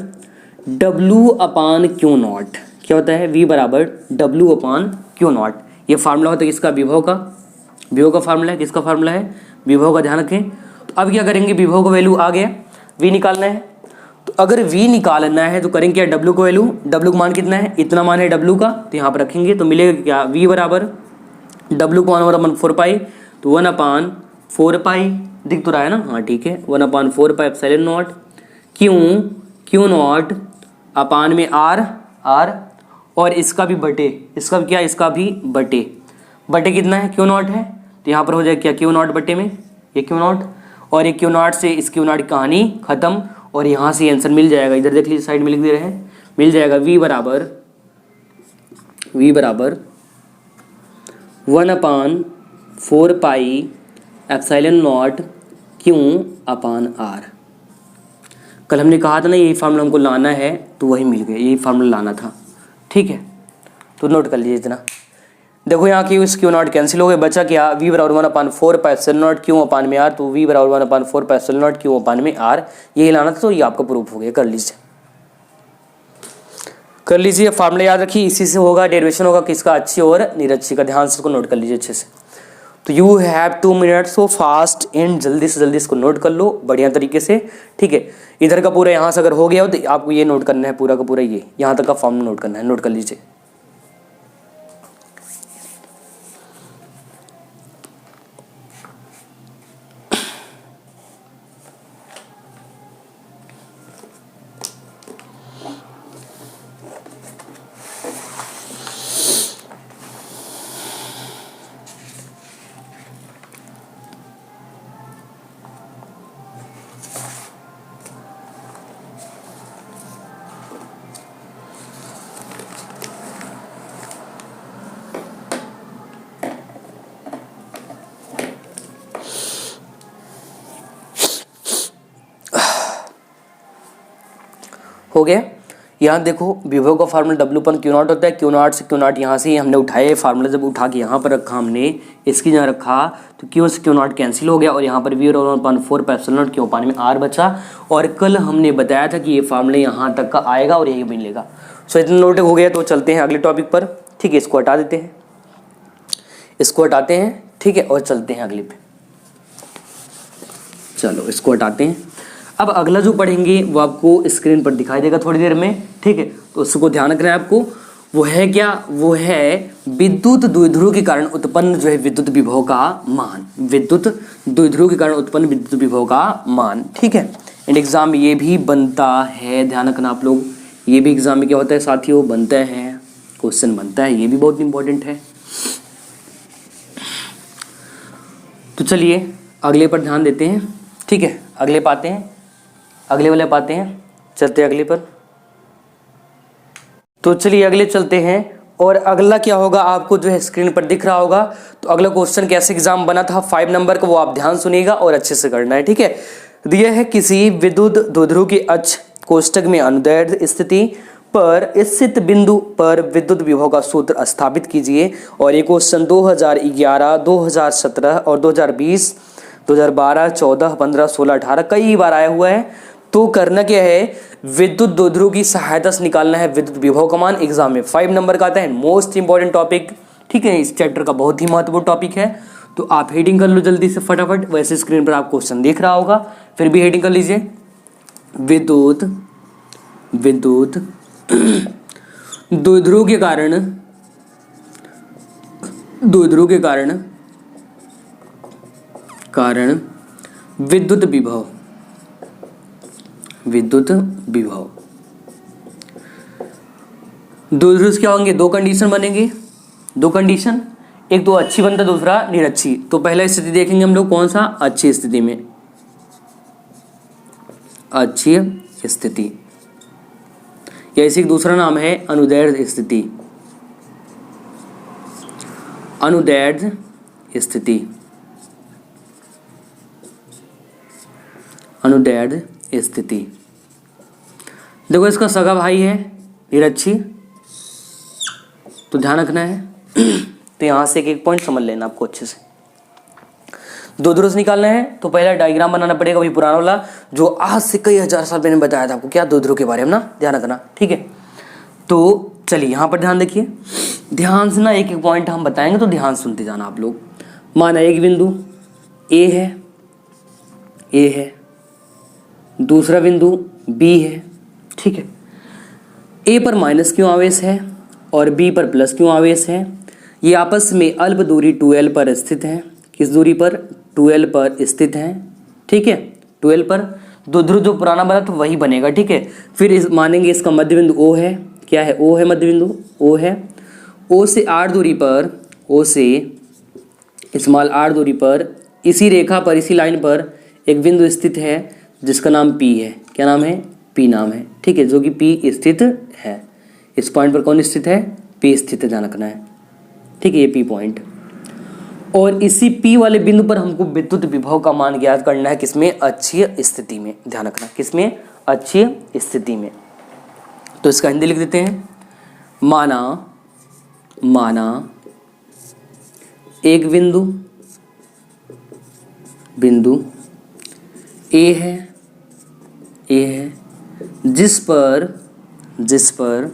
W/Q0। क्या होता है? V बराबर W/Q0। ये फार्मूला होता है किसका? विभव का फार्मूला है। किसका फार्मूला है? विभव का। ध्यान रखें। तो अब क्या करेंगे? विभव का वैल्यू आ गया, V निकालना है। तो अगर V निकालना है तो करेंगे क्या? W का वैल्यू, W का मान कितना है? इतना मान है W का, तो यहाँ पर रखेंगे तो मिलेगा क्या? V बराबर W का मान होगा 1/4 तो 1/4 दिख तो रहा है ना? हाँ ठीक है, 1/4 एप्सिलॉन नॉट Q0 अपान में R और इसका भी बटे, इसका क्या? इसका भी बटे कितना है? Q0 है, तो यहाँ पर हो जाएगा क्या? Q0 बटे में ये Q0 और ये Q0 से इस Q0 की कहानी खत्म और यहाँ से आंसर मिल जाएगा। इधर देख लीजिए, साइड में लिख दे रहे हैं, मिल जाएगा V बराबर 1/4 एप्सिलॉन नॉट Q/R। कल हमने कहा था ना यही फार्मूला हमको लाना है, तो वही मिल गया, यही फार्मूला लाना था। ठीक है, तो नोट कर लीजिए इतना। देखो यहाँ की Q0 कैंसिल हो गए, बचा क्या? V बराबर 1/4 एप्सिलॉन नॉट Q/R। तो V बराबर 1/4 एप्सिलॉन नॉट Q/R यही लाना था, तो ये आपका प्रूफ हो गया। कर लीजिए फार्मूला याद रखिए, इसी से होगा डेरिवेशन होगा किसका? अच्छी और निरक्षी का। ध्यान से इसको नोट कर लीजिए अच्छे से। तो you have 2 minute, so fast and जल्दी से जल्दी इसको नोट कर लो बढ़िया तरीके से। ठीक है, इधर का पूरा यहाँ से अगर हो गया हो तो आपको ये नोट करना है, पूरा का पूरा ये यहाँ तक का फॉर्म नोट करना है। नोट कर लीजिए। हो गया। यहाँ देखो विभव का फार्मूला W/Q0 होता है। Q0 से Q0 यहाँ से हमने उठाए फार्मूला, जब उठा के यहाँ पर रखा हमने, इसकी जहाँ रखा तो Q से Q0 कैंसिल हो गया और यहाँ पर V और 1/4 एप्सिलॉन नॉट Q/R बचा। और कल हमने बताया था कि ये फार्मूला यहाँ तक का आएगा और यही मिलेगा। सो इतना नोट हो गया, तो चलते हैं अगले टॉपिक पर। ठीक है, इसको हटा देते हैं, इसको हटाते हैं। ठीक है, और चलते हैं अगले पे। चलो इसको हटाते हैं। अब अगला जो पढ़ेंगे वो आपको स्क्रीन पर दिखाई देगा थोड़ी देर में। ठीक है, तो उसको ध्यान रखना है आपको। वो है क्या? वो है विद्युत द्विध्रुव के कारण उत्पन्न जो है विद्युत विभव का मान। विद्युत द्विध्रुव के कारण उत्पन्न विद्युत विभव का मान। ठीक है, एंड एग्जाम में ये भी बनता है, ध्यान रखना आप लोग। ये भी एग्जाम में क्या होता है साथियों? बनता है, क्वेश्चन बनता है, ये भी बहुत इंपॉर्टेंट है। तो चलिए अगले पर ध्यान देते हैं। ठीक है, अगले पाते हैं, अगले वाले पाते हैं, चलते हैं अगले पर। तो चलिए अगले चलते हैं। और अगला क्या होगा आपको जो है स्क्रीन पर दिख रहा होगा। तो अगला क्वेश्चन कैसे एग्जाम बना था 5 नंबर का, वो आप ध्यान सुनिएगा और अच्छे से करना है। ठीक है, दिया है किसी विद्युत द्विध्रुव की अक्ष कोष्टक में अनुदैर्ध्य स्थिति पर स्थित बिंदु पर विद्युत विभव का सूत्र स्थापित कीजिए। और ये क्वेश्चन 2011, 2017 और 2020, 2012, 14, 15, 16, 18 कई बार आया हुआ है। तो करना क्या है? विद्युत द्विध्रुव की सहायता से निकालना है विद्युत विभव का मान। एग्जाम में 5 नंबर का आता है, मोस्ट इंपॉर्टेंट टॉपिक। ठीक है, इस चैप्टर का बहुत ही महत्वपूर्ण टॉपिक है। तो आप हेडिंग कर लो जल्दी से फटाफट। वैसे स्क्रीन पर आप क्वेश्चन देख रहा होगा, फिर भी हेडिंग कर लीजिए। विद्युत द्विध्रुव के कारण विद्युत विभव द्विध्रुव क्या होंगे? 2 कंडीशन बनेंगे, 2 कंडीशन, एक तो अच्छी बनता, दूसरा निरक्षी। तो पहला स्थिति देखेंगे हम लोग, कौन सा? अच्छी स्थिति में, अच्छी स्थिति, या इसी दूसरा नाम है अनुदैर्ध्य स्थिति। अनुदैर्ध्य स्थिति अनुदैर्ध्य स्थिति। देखो इसका सगा भाई है निरक्षी, तो ध्यान रखना है। तो यहाँ से एक एक पॉइंट समझ लेना आपको अच्छे से। द्वंद्व से निकालना है तो पहला डायग्राम बनाना पड़ेगा, वही पुराना वाला जो आज से कई हजार साल पहले बताया था आपको, क्या द्वंद्व के बारे में ना, ध्यान रखना, ठीक है। तो चलिए यहाँ पर ध्यान देखिए, ध्यान से ना एक एक पॉइंट हम बताएंगे तो ध्यान सुनते जाना आप लोग। माना एक बिंदु ए है, दूसरा बिंदु बी है, ठीक है। ए पर माइनस क्यों आवेश है और बी पर प्लस क्यों आवेश है। ये आपस में अल्प दूरी 2l पर स्थित है। किस दूरी पर? 2l पर स्थित है, ठीक है। 2l पर द्वंद्व जो पुराना बना तो वही बनेगा, ठीक है। फिर मानेंगे इसका मध्य बिंदु O है, क्या है? O है, मध्य बिंदु O है। O से r दूरी पर, O से स्मॉल r दूरी पर इसी रेखा पर, इसी लाइन पर एक बिंदु स्थित है जिसका नाम P है। क्या नाम है? P नाम है, ठीक है, जो कि P स्थित है। इस पॉइंट पर कौन स्थित है? P स्थित है, ध्यान रखना है, ठीक है, ये P पॉइंट। और इसी P वाले बिंदु पर हमको विद्युत विभव का मान ज्ञात करना है, किसमें? अक्षीय स्थिति में, ध्यान रखना, किसमें? अक्षीय स्थिति में। तो इसका हिंदी लिख देते हैं। माना एक बिंदु ए है, जिस पर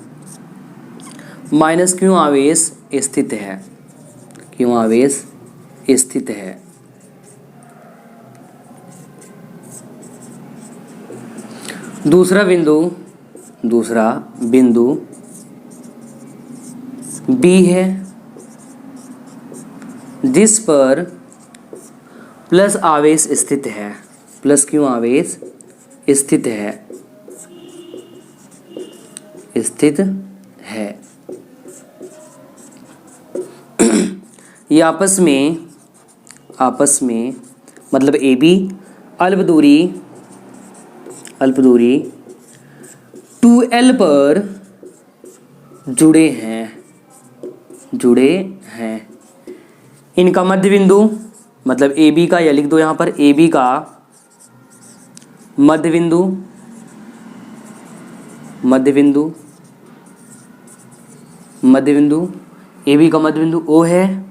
माइनस क्यों आवेश स्थित है, क्यों आवेश स्थित है। दूसरा बिंदु बी है, जिस पर प्लस आवेश स्थित है। प्लस क्यों आवेश स्थित है। ये आपस में मतलब ए बी अल्प दूरी 2l पर जुड़े हैं। इनका मध्य बिंदु मतलब ए बी का, या लिख दो यहाँ पर ए बी का मध्य बिंदु ए बी का मध्य बिंदु O है।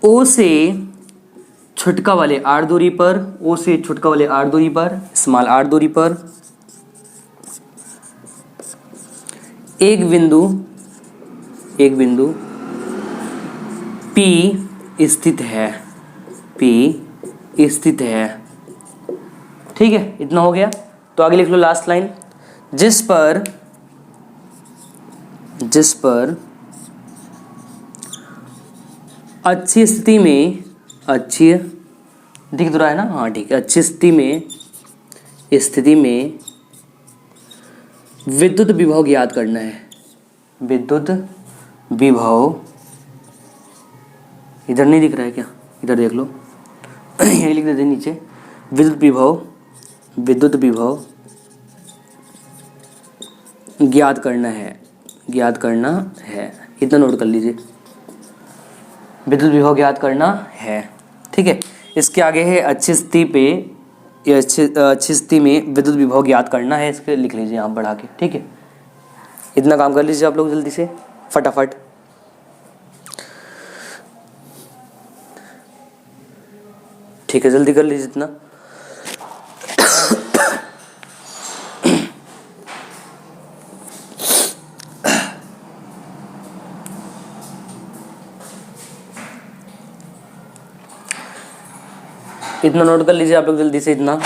O से छुटका वाले r दूरी पर, स्मॉल r दूरी पर एक बिंदु P स्थित है, ठीक है। इतना हो गया। तो आगे लिख लो लास्ट लाइन, जिस पर अच्छी स्थिति में, अच्छी दिख रहा है ना, हाँ ठीक है, अच्छी स्थिति में विद्युत विभव ज्ञात करना है। विद्युत विभव इधर नहीं दिख रहा है क्या? इधर देख लो, यही लिख देते नीचे, विद्युत विभव ज्ञात करना है। इतना नोट कर लीजिए, विद्युत विभव ज्ञात करना है, ठीक है। इसके आगे है अच्छी स्थिति में विद्युत विभव ज्ञात करना है, इसके लिख लीजिए आप बढ़ा के, ठीक है। इतना काम कर लीजिए आप लोग जल्दी से, फटाफट। ठीक है, जल्दी कर लीजिए इतना। इतना नोट कर लीजिए आप लोग जल्दी से इतना।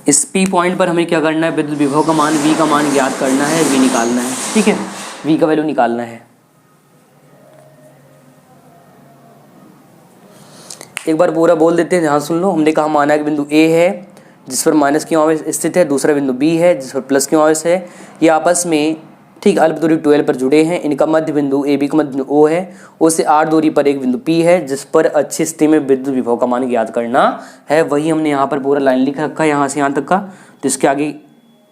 इस P पॉइंट पर हमें क्या करना है? विद्युत विभव का मान, V का मान ज्ञात करना है, V निकालना है, ठीक है, V का वैल्यू निकालना है। एक बार पूरा बोल देते हैं, ध्यान सुन लो। हमने कहा माना कि बिंदु A है जिस पर माइनस क्यों आवेश स्थित है, दूसरा बिंदु B है जिस पर प्लस क्यों आवेश है। ये आपस में, ठीक, अल्प दूरी 2l पर जुड़े हैं। इनका मध्य बिंदु AB का मध्य बिंदु O है। O से r दूरी पर एक बिंदु P है जिस पर अच्छी स्थिति में विद्युत विभव का मान ज्ञात करना है। वही हमने यहाँ पर पूरा लाइन लिख रखा है, यहाँ से यहाँ तक का। तो इसके आगे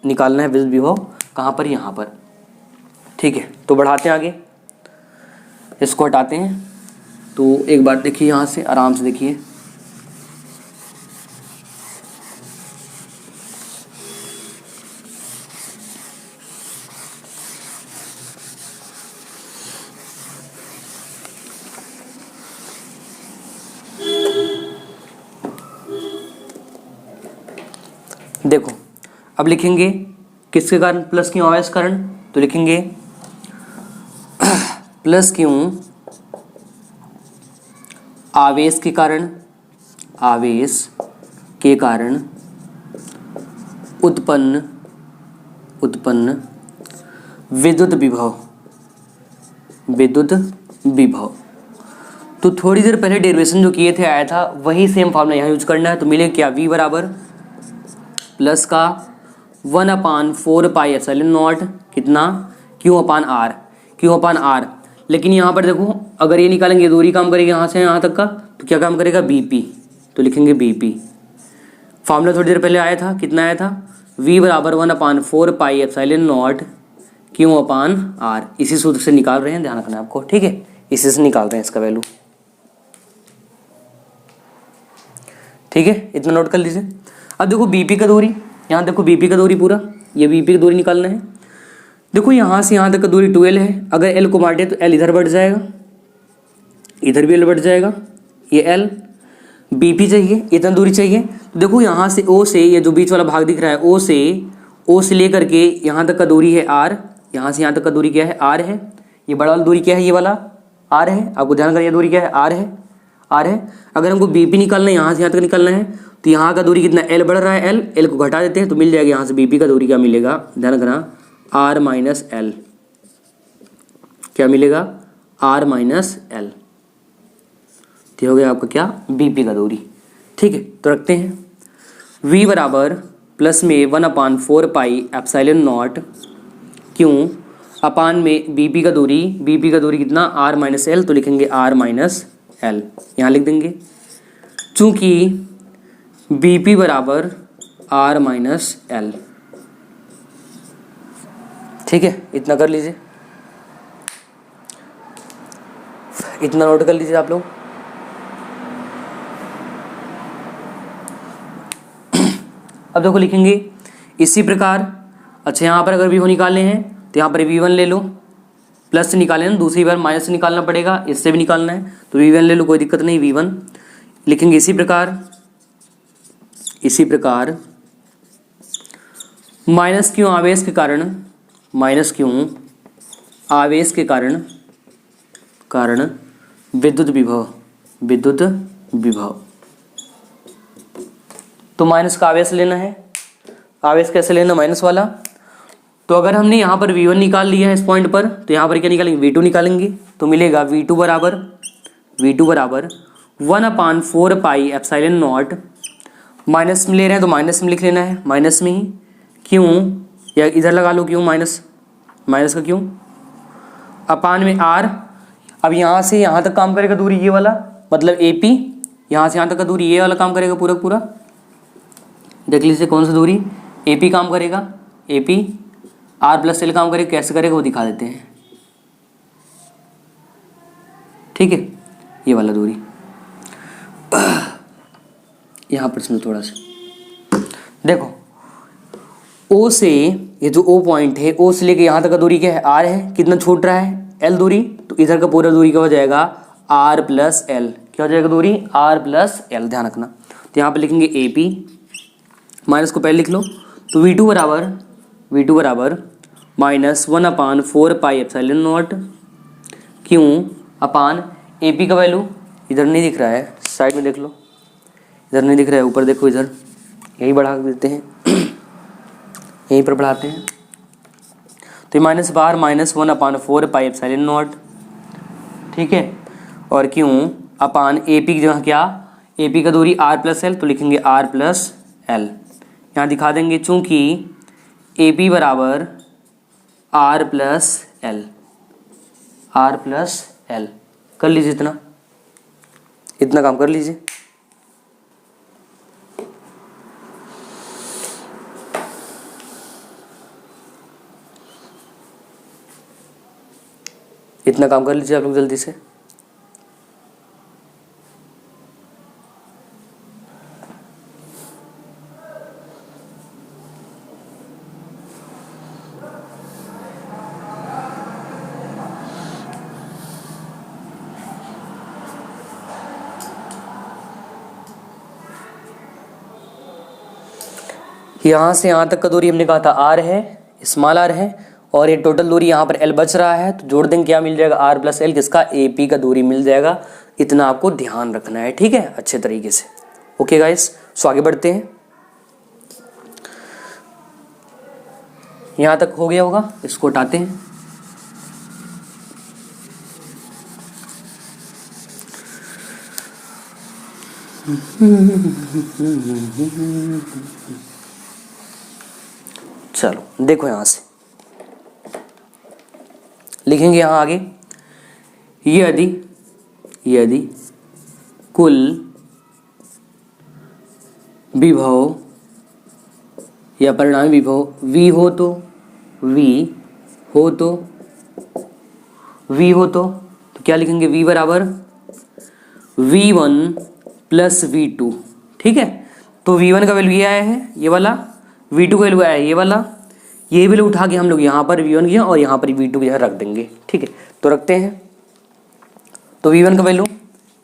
निकालना है विद्युत विभव, कहाँ पर? यहाँ पर, ठीक है। तो बढ़ाते हैं आगे, इसको हटाते हैं तो एक बार देखिए यहाँ से आराम से देखिए, देखो अब लिखेंगे किसके कारण, प्लस क्यों आवेश कारण, तो लिखेंगे प्लस क्यों आवेश के कारण, आवेश के कारण उत्पन्न विद्युत विभव, विद्युत विभव। तो थोड़ी देर पहले डेरिवेशन जो किए थे आया था, वही सेम फॉर्मूला यहाँ यूज करना है। तो मिलेगा क्या, v बराबर प्लस का 1/4 पाई एप्सिलॉन नॉट कितना, क्यू अपान आर। लेकिन यहाँ पर देखो अगर ये निकालेंगे दूरी काम करेगी यहाँ से यहाँ तक का, तो क्या काम करेगा, बीपी। तो लिखेंगे बीपी। फॉर्मूला थोड़ी देर पहले आया था, कितना आया था, v बराबर 1/4 pi epsilon not Q upon R. इसी सूत्र से निकाल रहे हैं, ध्यान रखना आपको, ठीक है, इसी से निकाल रहे हैं इसका वैल्यू, ठीक है, इतना नोट कर लीजिए। अब देखो बीपी का दूरी, यहाँ देखो बीपी का दूरी पूरा, ये बीपी की दूरी निकालना है। देखो यहाँ से यहाँ तक का दूरी 12 है, अगर एल को बांटे तो एल इधर बढ़ जाएगा, इधर भी एल बढ़ जाएगा, ये एल बीपी चाहिए, इतना दूरी चाहिए। तो देखो यहाँ से ओ से, ये जो बीच वाला भाग दिख रहा है, ओ से लेकर के यहाँ तक का दूरी है आर, यहाँ से यहाँ तक का दूरी क्या है, आर है। ये बड़ा वाला दूरी क्या है, ये वाला आर है, आपको ध्यान करिए दूरी क्या है, आर है, आर है। अगर हमको बीपी निकालना है, यहाँ से यहाँ तक निकालना है, तो यहाँ का दूरी कितना, एल बढ़ रहा है, एल को घटा देते हैं तो मिल जाएगा यहाँ से बीपी का दूरी क्या मिलेगा, ध्यान रखना, आर माइनस एल। क्या मिलेगा, आर माइनस एल। तो हो गया आपका क्या, बीपी का दूरी, ठीक है। तो रखते हैं v बराबर प्लस में 1/4 पाई एप्सिलॉन नॉट क्यों अपान में बीपी का दूरी कितना, आर माइनस एल। तो लिखेंगे आर माइनस एल, यहाँ लिख देंगे, चूंकि बीपी बराबर आर माइनस एल, ठीक है, इतना कर लीजिए, इतना नोट कर लीजिए आप लोग। अब देखो लिखेंगे इसी प्रकार, अच्छा यहाँ पर अगर v1 निकालने हैं तो यहाँ पर v1 ले लो, प्लस से निकाले ना, दूसरी बार माइनस से निकालना पड़ेगा, इससे भी निकालना है तो v1 ले लो, कोई दिक्कत नहीं, v1 लिखेंगे। इसी प्रकार माइनस क्यों आवेश के कारण विद्युत विभव। तो माइनस का आवेश लेना है, आवेश कैसे लेना, माइनस वाला। तो अगर हमने यहाँ पर v1 निकाल लिया है इस पॉइंट पर, तो यहाँ पर क्या निकालेंगे, v2 निकालेंगे। तो मिलेगा v2 बराबर 1/4 पाई एप्सिलॉन नॉट, माइनस में ले रहे हैं तो माइनस में लिख लेना है, माइनस में ही, क्यों, या इधर लगा लो क्यों, माइनस का क्यों, अपान में आर। अब यहाँ से यहाँ तक काम करेगा दूरी ये वाला, मतलब AP, यहाँ से यहाँ तक का दूरी ये वाला काम करेगा पूरा, देख लीजिए कौन सा दूरी, AP काम करेगा, AP आर प्लस एल काम करेगा, कैसे करेगा वो दिखा देते हैं, ठीक है, ये वाला दूरी। यहाँ पर सुनो थोड़ा सा, देखो O से, ये जो O पॉइंट है, O से लेके यहाँ तक का दूरी क्या है, R है, कितना छूट रहा है, L दूरी। तो इधर का पूरा दूरी क्या हो जाएगा, R प्लस एल, क्या हो जाएगा दूरी, R प्लस एल, ध्यान रखना। तो यहाँ पर लिखेंगे AP, माइनस को पहले लिख लो। तो V2 बराबर माइनस 1/4 पाई एप्सिलॉन नॉट क्यों अपान AP का वैल्यू इधर नहीं दिख रहा है, साइड में देख लो, इधर नहीं दिख रहा है, ऊपर देखो, इधर यही बढ़ा देते हैं, यहीं पर बढ़ाते हैं। तो ये minus bar minus 1/4 pi epsilon not, ठीक है, और क्यों अपान AP की जगह क्या, AP का दूरी R प्लस एल, तो लिखेंगे R प्लस एल, यहाँ दिखा देंगे, चूंकि AP बराबर R प्लस एल, कर लीजिए, इतना काम कर लीजिए। इतना काम कर लीजिए आप लोग जल्दी से। यहाँ से यहाँ तक का दूरी हमने कहा था आर है, स्मॉल आर है, और ये टोटल दूरी यहाँ पर एल बच रहा है, तो जोड़ देंगे क्या मिल जाएगा, आर प्लस एल, किसका, ए पी का दूरी मिल जाएगा। इतना आपको ध्यान रखना है, ठीक है, अच्छे तरीके से। ओके गाइस, सो आगे बढ़ते हैं। यहाँ तक हो गया होगा, इसको हटाते हैं। चलो देखो यहां से लिखेंगे, यहां आगे, यदि कुल विभव या परिणामी विभव V हो तो क्या लिखेंगे, V बराबर V1 प्लस V2, ठीक है। तो V1 का वैल्यू ये आया है, ये वाला, V2 का वैल्यू आया है ये वाला, ये वैल्यू उठा के हम लोग यहाँ पर V1 किया और यहाँ पर V2 यहाँ रख देंगे, ठीक है। तो रखते हैं, तो V1 का वैल्यू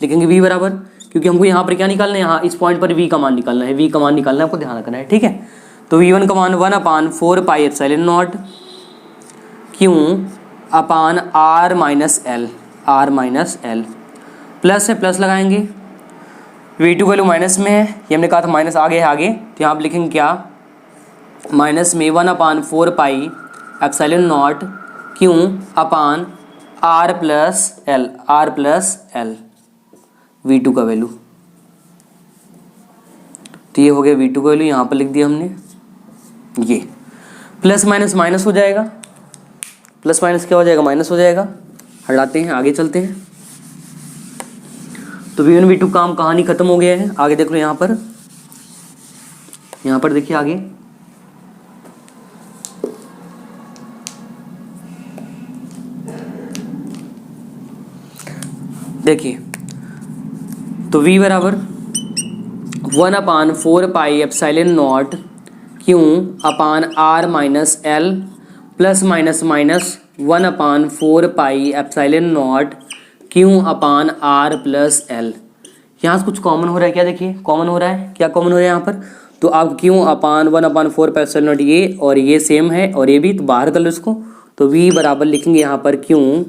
लिखेंगे V बराबर, क्योंकि हमको यहाँ पर क्या निकालना है, यहाँ इस पॉइंट पर V का मान निकालना है, V का मान निकालना है, आपको ध्यान रखना है, ठीक है। तो V1 का मान 1/4 pi epsilon not Q upon R minus L, plus है, प्लस लगाएंगे, V2 का वैल्यू माइनस में है, ये हमने कहा था माइनस आगे है आगे, तो यहाँ आप लिखेंगे क्या, माइनस में 1/4 pi epsilon not Q upon R plus L, V2 का वैल्यू। तो ये हो गया V2 का वैल्यू, यहाँ पर लिख दिया हमने, ये प्लस माइनस माइनस हो जाएगा, प्लस माइनस क्या हो जाएगा, माइनस हो जाएगा, हटाते हैं, आगे चलते हैं। तो V1 V2 काम कहानी खत्म हो गया है, आगे देख लो, यहाँ पर देखिए आगे, देखिए, तो V बराबर 1/4 pi epsilon not Q upon R minus L, plus minus minus 1/4 pi epsilon not Q upon R plus L। यहाँ से कुछ कॉमन हो रहा है क्या, देखिए कॉमन हो रहा है, क्या कॉमन हो रहा है यहाँ पर, तो आप Q upon 1/4 pi epsilon not, ये और ये सेम है, और ये भी, तो बाहर कर लो इसको। तो V बराबर लिखेंगे यहाँ पर Q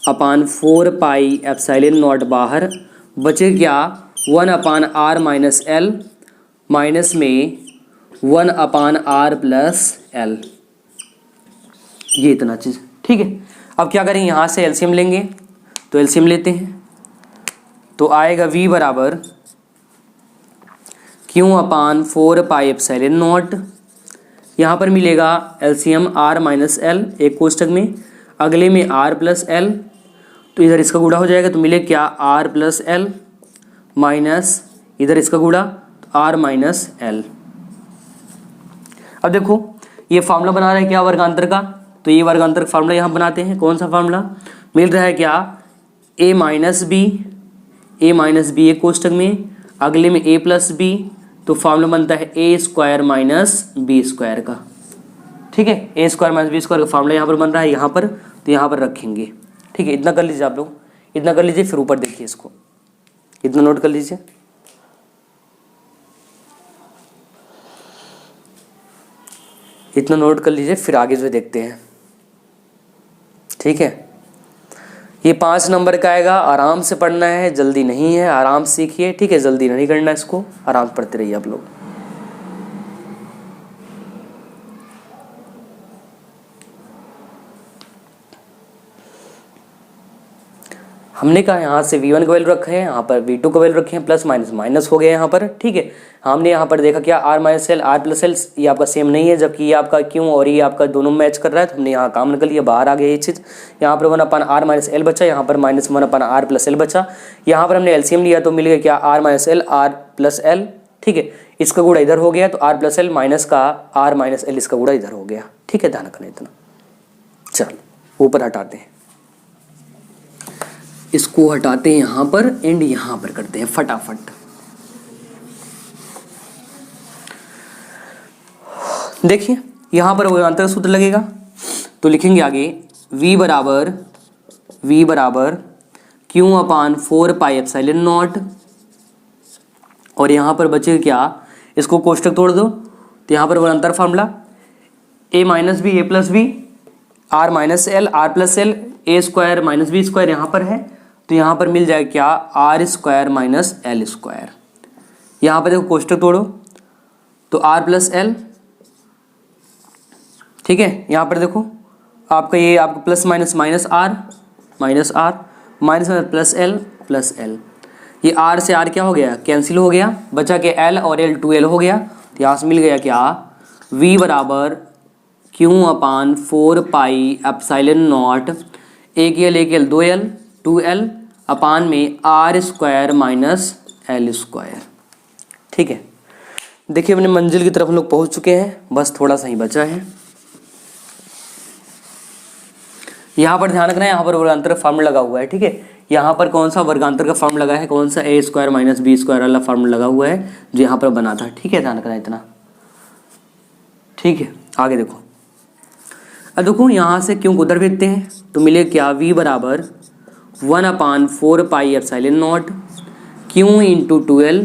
upon 4 pi epsilon not, बाहर बचे क्या, 1/R माइनस L, माइनस में 1/R प्लस L, ये इतना चीज़, ठीक है। अब क्या करेंगे, यहाँ से एलसीएम लेंगे, तो एलसीएम लेते हैं, तो आएगा V बराबर Q upon 4 pi epsilon not, यहाँ पर मिलेगा एलसीएम R माइनस L एक कोष्टक में, अगले में R प्लस L, तो इधर इसका गुणा हो जाएगा, तो मिले क्या, R प्लस L, माइनस इधर इसका गुणा, तो R माइनस L। अब देखो ये फार्मूला बना रहा है क्या, वर्गांतर का, तो ये वर्गांतर का फार्मूला यहाँ बनाते हैं, कौन सा फार्मूला मिल रहा है क्या, a माइनस बी एक कोष्टक में, अगले में a प्लस बी, तो फार्मूला बनता है a square minus B square का, ठीक है। a square minus B square का फार्मूला यहाँ पर बन रहा है, यहाँ पर, तो यहाँ पर रखेंगे, ठीक है। इतना कर लीजिए आप लोग, इतना कर लीजिए, फिर ऊपर देखिए इसको, इतना नोट कर लीजिए, इतना नोट कर लीजिए, फिर आगे जो देखते हैं, ठीक है। ये 5 नंबर का आएगा, आराम से पढ़ना है, जल्दी नहीं है, आराम से सीखिए, ठीक है, जल्दी नहीं करना है इसको, आराम से पढ़ते रहिए आप लोग। हमने कहा यहाँ से V1 का वैल्यू रखा है, यहाँ पर V2 का वैल्यू रखे हैं, प्लस माइनस माइनस हो गया यहाँ पर, ठीक है। हमने यहाँ पर देखा क्या, R minus L, R plus L, ये आपका सेम नहीं है, जबकि ये आपका क्यों और ये आपका दोनों मैच कर रहा है, तो हमने यहाँ काम निकल लिया, बाहर आ गया ये चीज़। यहाँ पर 1/R माइनस L बचा, यहाँ पर माइनस 1/R प्लस L बचा, यहाँ पर हमने एलसीएम लिया तो मिल गया क्या, R minus L, R plus L, ठीक है। इसका गुणा इधर हो गया, तो R प्लस L माइनस का R माइनस L, इसका गुणा इधर हो गया, ठीक है, ध्यान रखना इतना। चलो ऊपर हटाते हैं, इसको हटाते हैं यहाँ पर एंड यहाँ पर करते हैं फटाफट। देखिए यहाँ पर वर्गांतर सूत्र लगेगा, तो लिखेंगे आगे v बराबर क्यू अपान 4πε0, और यहाँ पर बचे क्या, इसको कोष्टक तोड़ दो तो यहाँ पर वर्गांतर formula a minus B A plus B R minus L R plus L A square minus B square यहाँ पर है, तो यहाँ पर मिल जाएगा क्या R square minus L square. यहाँ पर देखो कोष्टक तोड़ो तो आर प्लस एल, ठीक है, यहाँ पर देखो आपका ये आपका plus minus minus R minus plus L, ये आर से आर क्या हो गया कैंसिल हो गया, बचा के एल और एल 2l हो गया, तो यहाँ से मिल गया क्या v बराबर क्यू अपान 4πε0 एक एल 2l अपान में R square minus L square. ठीक है, देखिए अपने मंजिल की तरफ हम लोग पहुँच चुके हैं, बस थोड़ा सा ही बचा है। यहाँ पर ध्यान रखना है, यहाँ पर वर्गांतर का फार्मूला लगा हुआ है। ठीक है, यहाँ पर कौन सा वर्गांतर का फार्मूला लगा है, कौन सा ए स्क्वायर माइनस बी स्क्वायर वाला फार्मूला लगा हुआ है जो यहाँ पर बना था। ठीक है, ध्यान रखना इतना। ठीक है, आगे देखो, अब देखो यहाँ से क्यों उधर भेजते हैं तो मिले क्या v बराबर 1/4πε0 क्यू इंटू 2l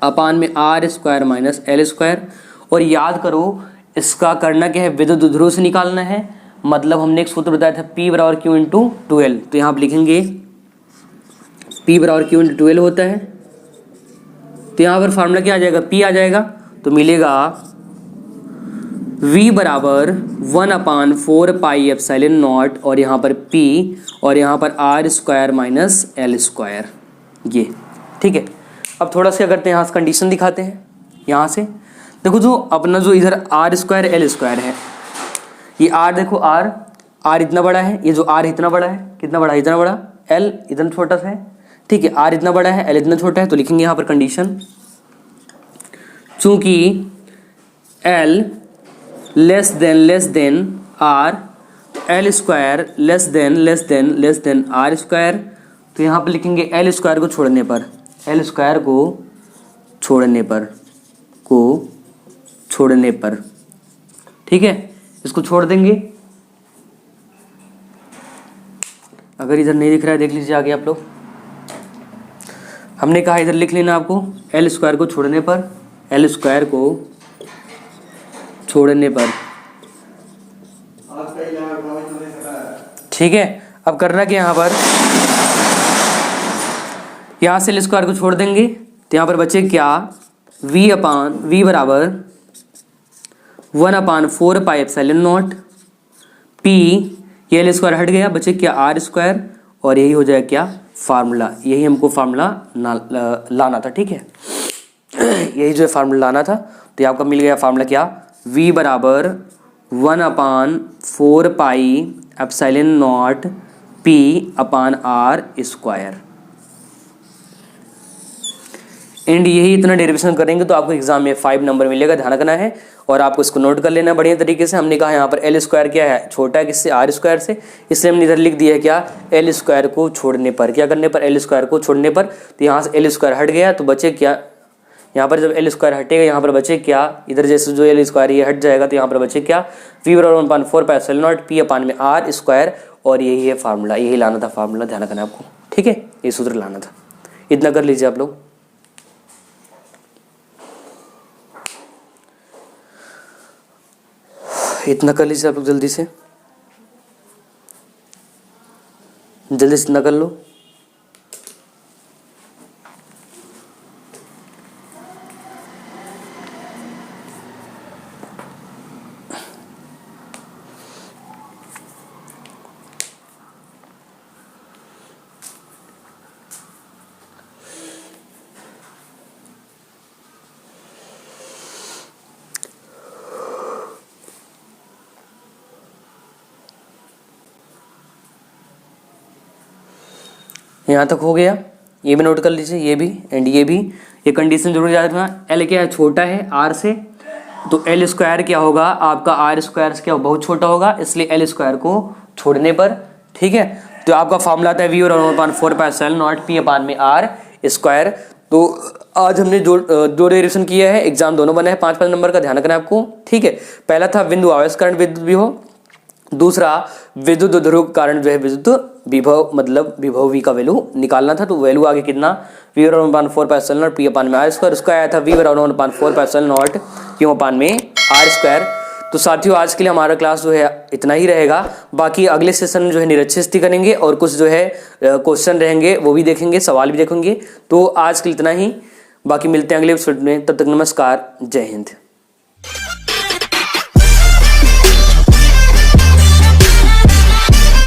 अपान में R square minus L square. और याद करो इसका करना क्या है, विद्युत ध्रुव से निकालना है, मतलब हमने एक सूत्र बताया था P बराबर क्यू इंटू 2l, तो यहाँ आप लिखेंगे P बराबर क्यू इंटू 2l होता है, तो यहाँ पर फार्मूला क्या आ जाएगा, P आ जाएगा, तो मिलेगा v बराबर 1/4πε0 और यहाँ पर P और यहाँ पर R square minus L square ये। ठीक है, अब थोड़ा सा क्या करते हैं, यहाँ से कंडीशन दिखाते हैं। यहाँ से देखो जो अपना जो इधर आर स्क्वायर एल स्क्वायर है, ये आर देखो आर इतना बड़ा है, ये जो आर इतना बड़ा है, कितना बड़ा है, इतना बड़ा, एल इतना छोटा सा है। ठीक है, आर इतना बड़ा है एल इतना छोटा है, तो लिखेंगे यहाँ पर कंडीशन चूंकि L less than R L square less than R square, तो यहाँ पर लिखेंगे एल स्क्वायर को छोड़ने पर ठीक है, इसको छोड़ देंगे। अगर इधर नहीं दिख रहा है देख लीजिए आगे आप लोग, हमने कहा इधर लिख लेना आपको एल स्क्वायर को छोड़ने पर, ठीक है। अब करना क्या, यहाँ पर यहाँ से एल स्क्वायर को छोड़ देंगे तो यहाँ पर बचे क्या v बराबर 1/4πε0 P, ये एल स्क्वायर हट गया, बचे क्या आर स्क्वायर, और यही हो जाएगा क्या फार्मूला, यही हमको फार्मूला लाना था। ठीक है, यही जो फार्मूला लाना था, तो आपका मिल गया फार्मूला क्या, v बराबर 1/4πε0 P upon R square. And यही इतना डेरिवेशन करेंगे तो आपको एग्जाम में 5 नंबर मिलेगा, ध्यान रखना है। और आपको इसको नोट कर लेना बढ़िया तरीके से। हमने कहा यहाँ पर एल स्क्वायर क्या है, छोटा है किससे, आर स्क्वायर से, इसलिए हमने इधर लिख दिया है क्या, एल स्क्वायर को छोड़ने पर, क्या करने पर, एल स्क्वायर को छोड़ने पर। तो यहाँ से एल स्क्वायर हट गया तो बचे क्या, यहाँ पर जब एल स्क्वायर हटेगा यहाँ पर बचे क्या, इधर जैसे जो एल स्क्वायर ये हट जाएगा तो यहाँ पर बचे क्या, v बराबर 1/4πε0 P अपान में आर स्क्वायर, और यही है फार्मूला, यही लाना था फार्मूला, ध्यान रखना आपको। ठीक है, ये सूत्र लाना था, इतना कर लीजिए आप लोग। इतना कर लीजिए आप लोग, जल्दी से इतना कर लो। यहाँ तक हो गया, ये भी नोट कर लीजिए, ये भी एंड ये भी। ये कंडीशन जरूर याद रखना, एल क्या है, छोटा है आर से, तो एल स्क्वायर क्या होगा आपका आर स्क्वायर से क्या बहुत छोटा होगा, इसलिए एल स्क्वायर को छोड़ने पर। ठीक है, तो तो आपका फॉर्मूला आता है वी और 1/4 पाई एप्सिलॉन नॉट पी अपान में आर स्क्वायर। तो आज हमने जो दो डेरिवेशन किया है, एग्जाम दोनों बने हैं 5-5 नंबर का, ध्यान रखना है आपको, ठीक है। पहला था बिंदु आवेश कारण विद्युत विभव, दूसरा विद्युत ध्रुव के कारण जो है विद्युत विभव, मतलब विभव v का वैल्यू निकालना था। तो वैल्यू आगे कितना v बराबर 1/4 पाई एप्सिलॉन नॉट p अपान में r स्क्वायर, उसका आया था v बराबर 1/4 पाई एप्सिलॉन नॉट q अपान में r स्क्वायर। तो साथियों आज के लिए हमारा क्लास जो है इतना ही रहेगा। बाकी अगले सेशन में जो है निरक्षर स्थिति करेंगे और कुछ जो है क्वेश्चन रहेंगे वो भी देखेंगे, सवाल भी देखेंगे। तो आज के लिए इतना ही, बाकी मिलते हैं अगले एपिसोड में, तब तक नमस्कार, जय हिंद।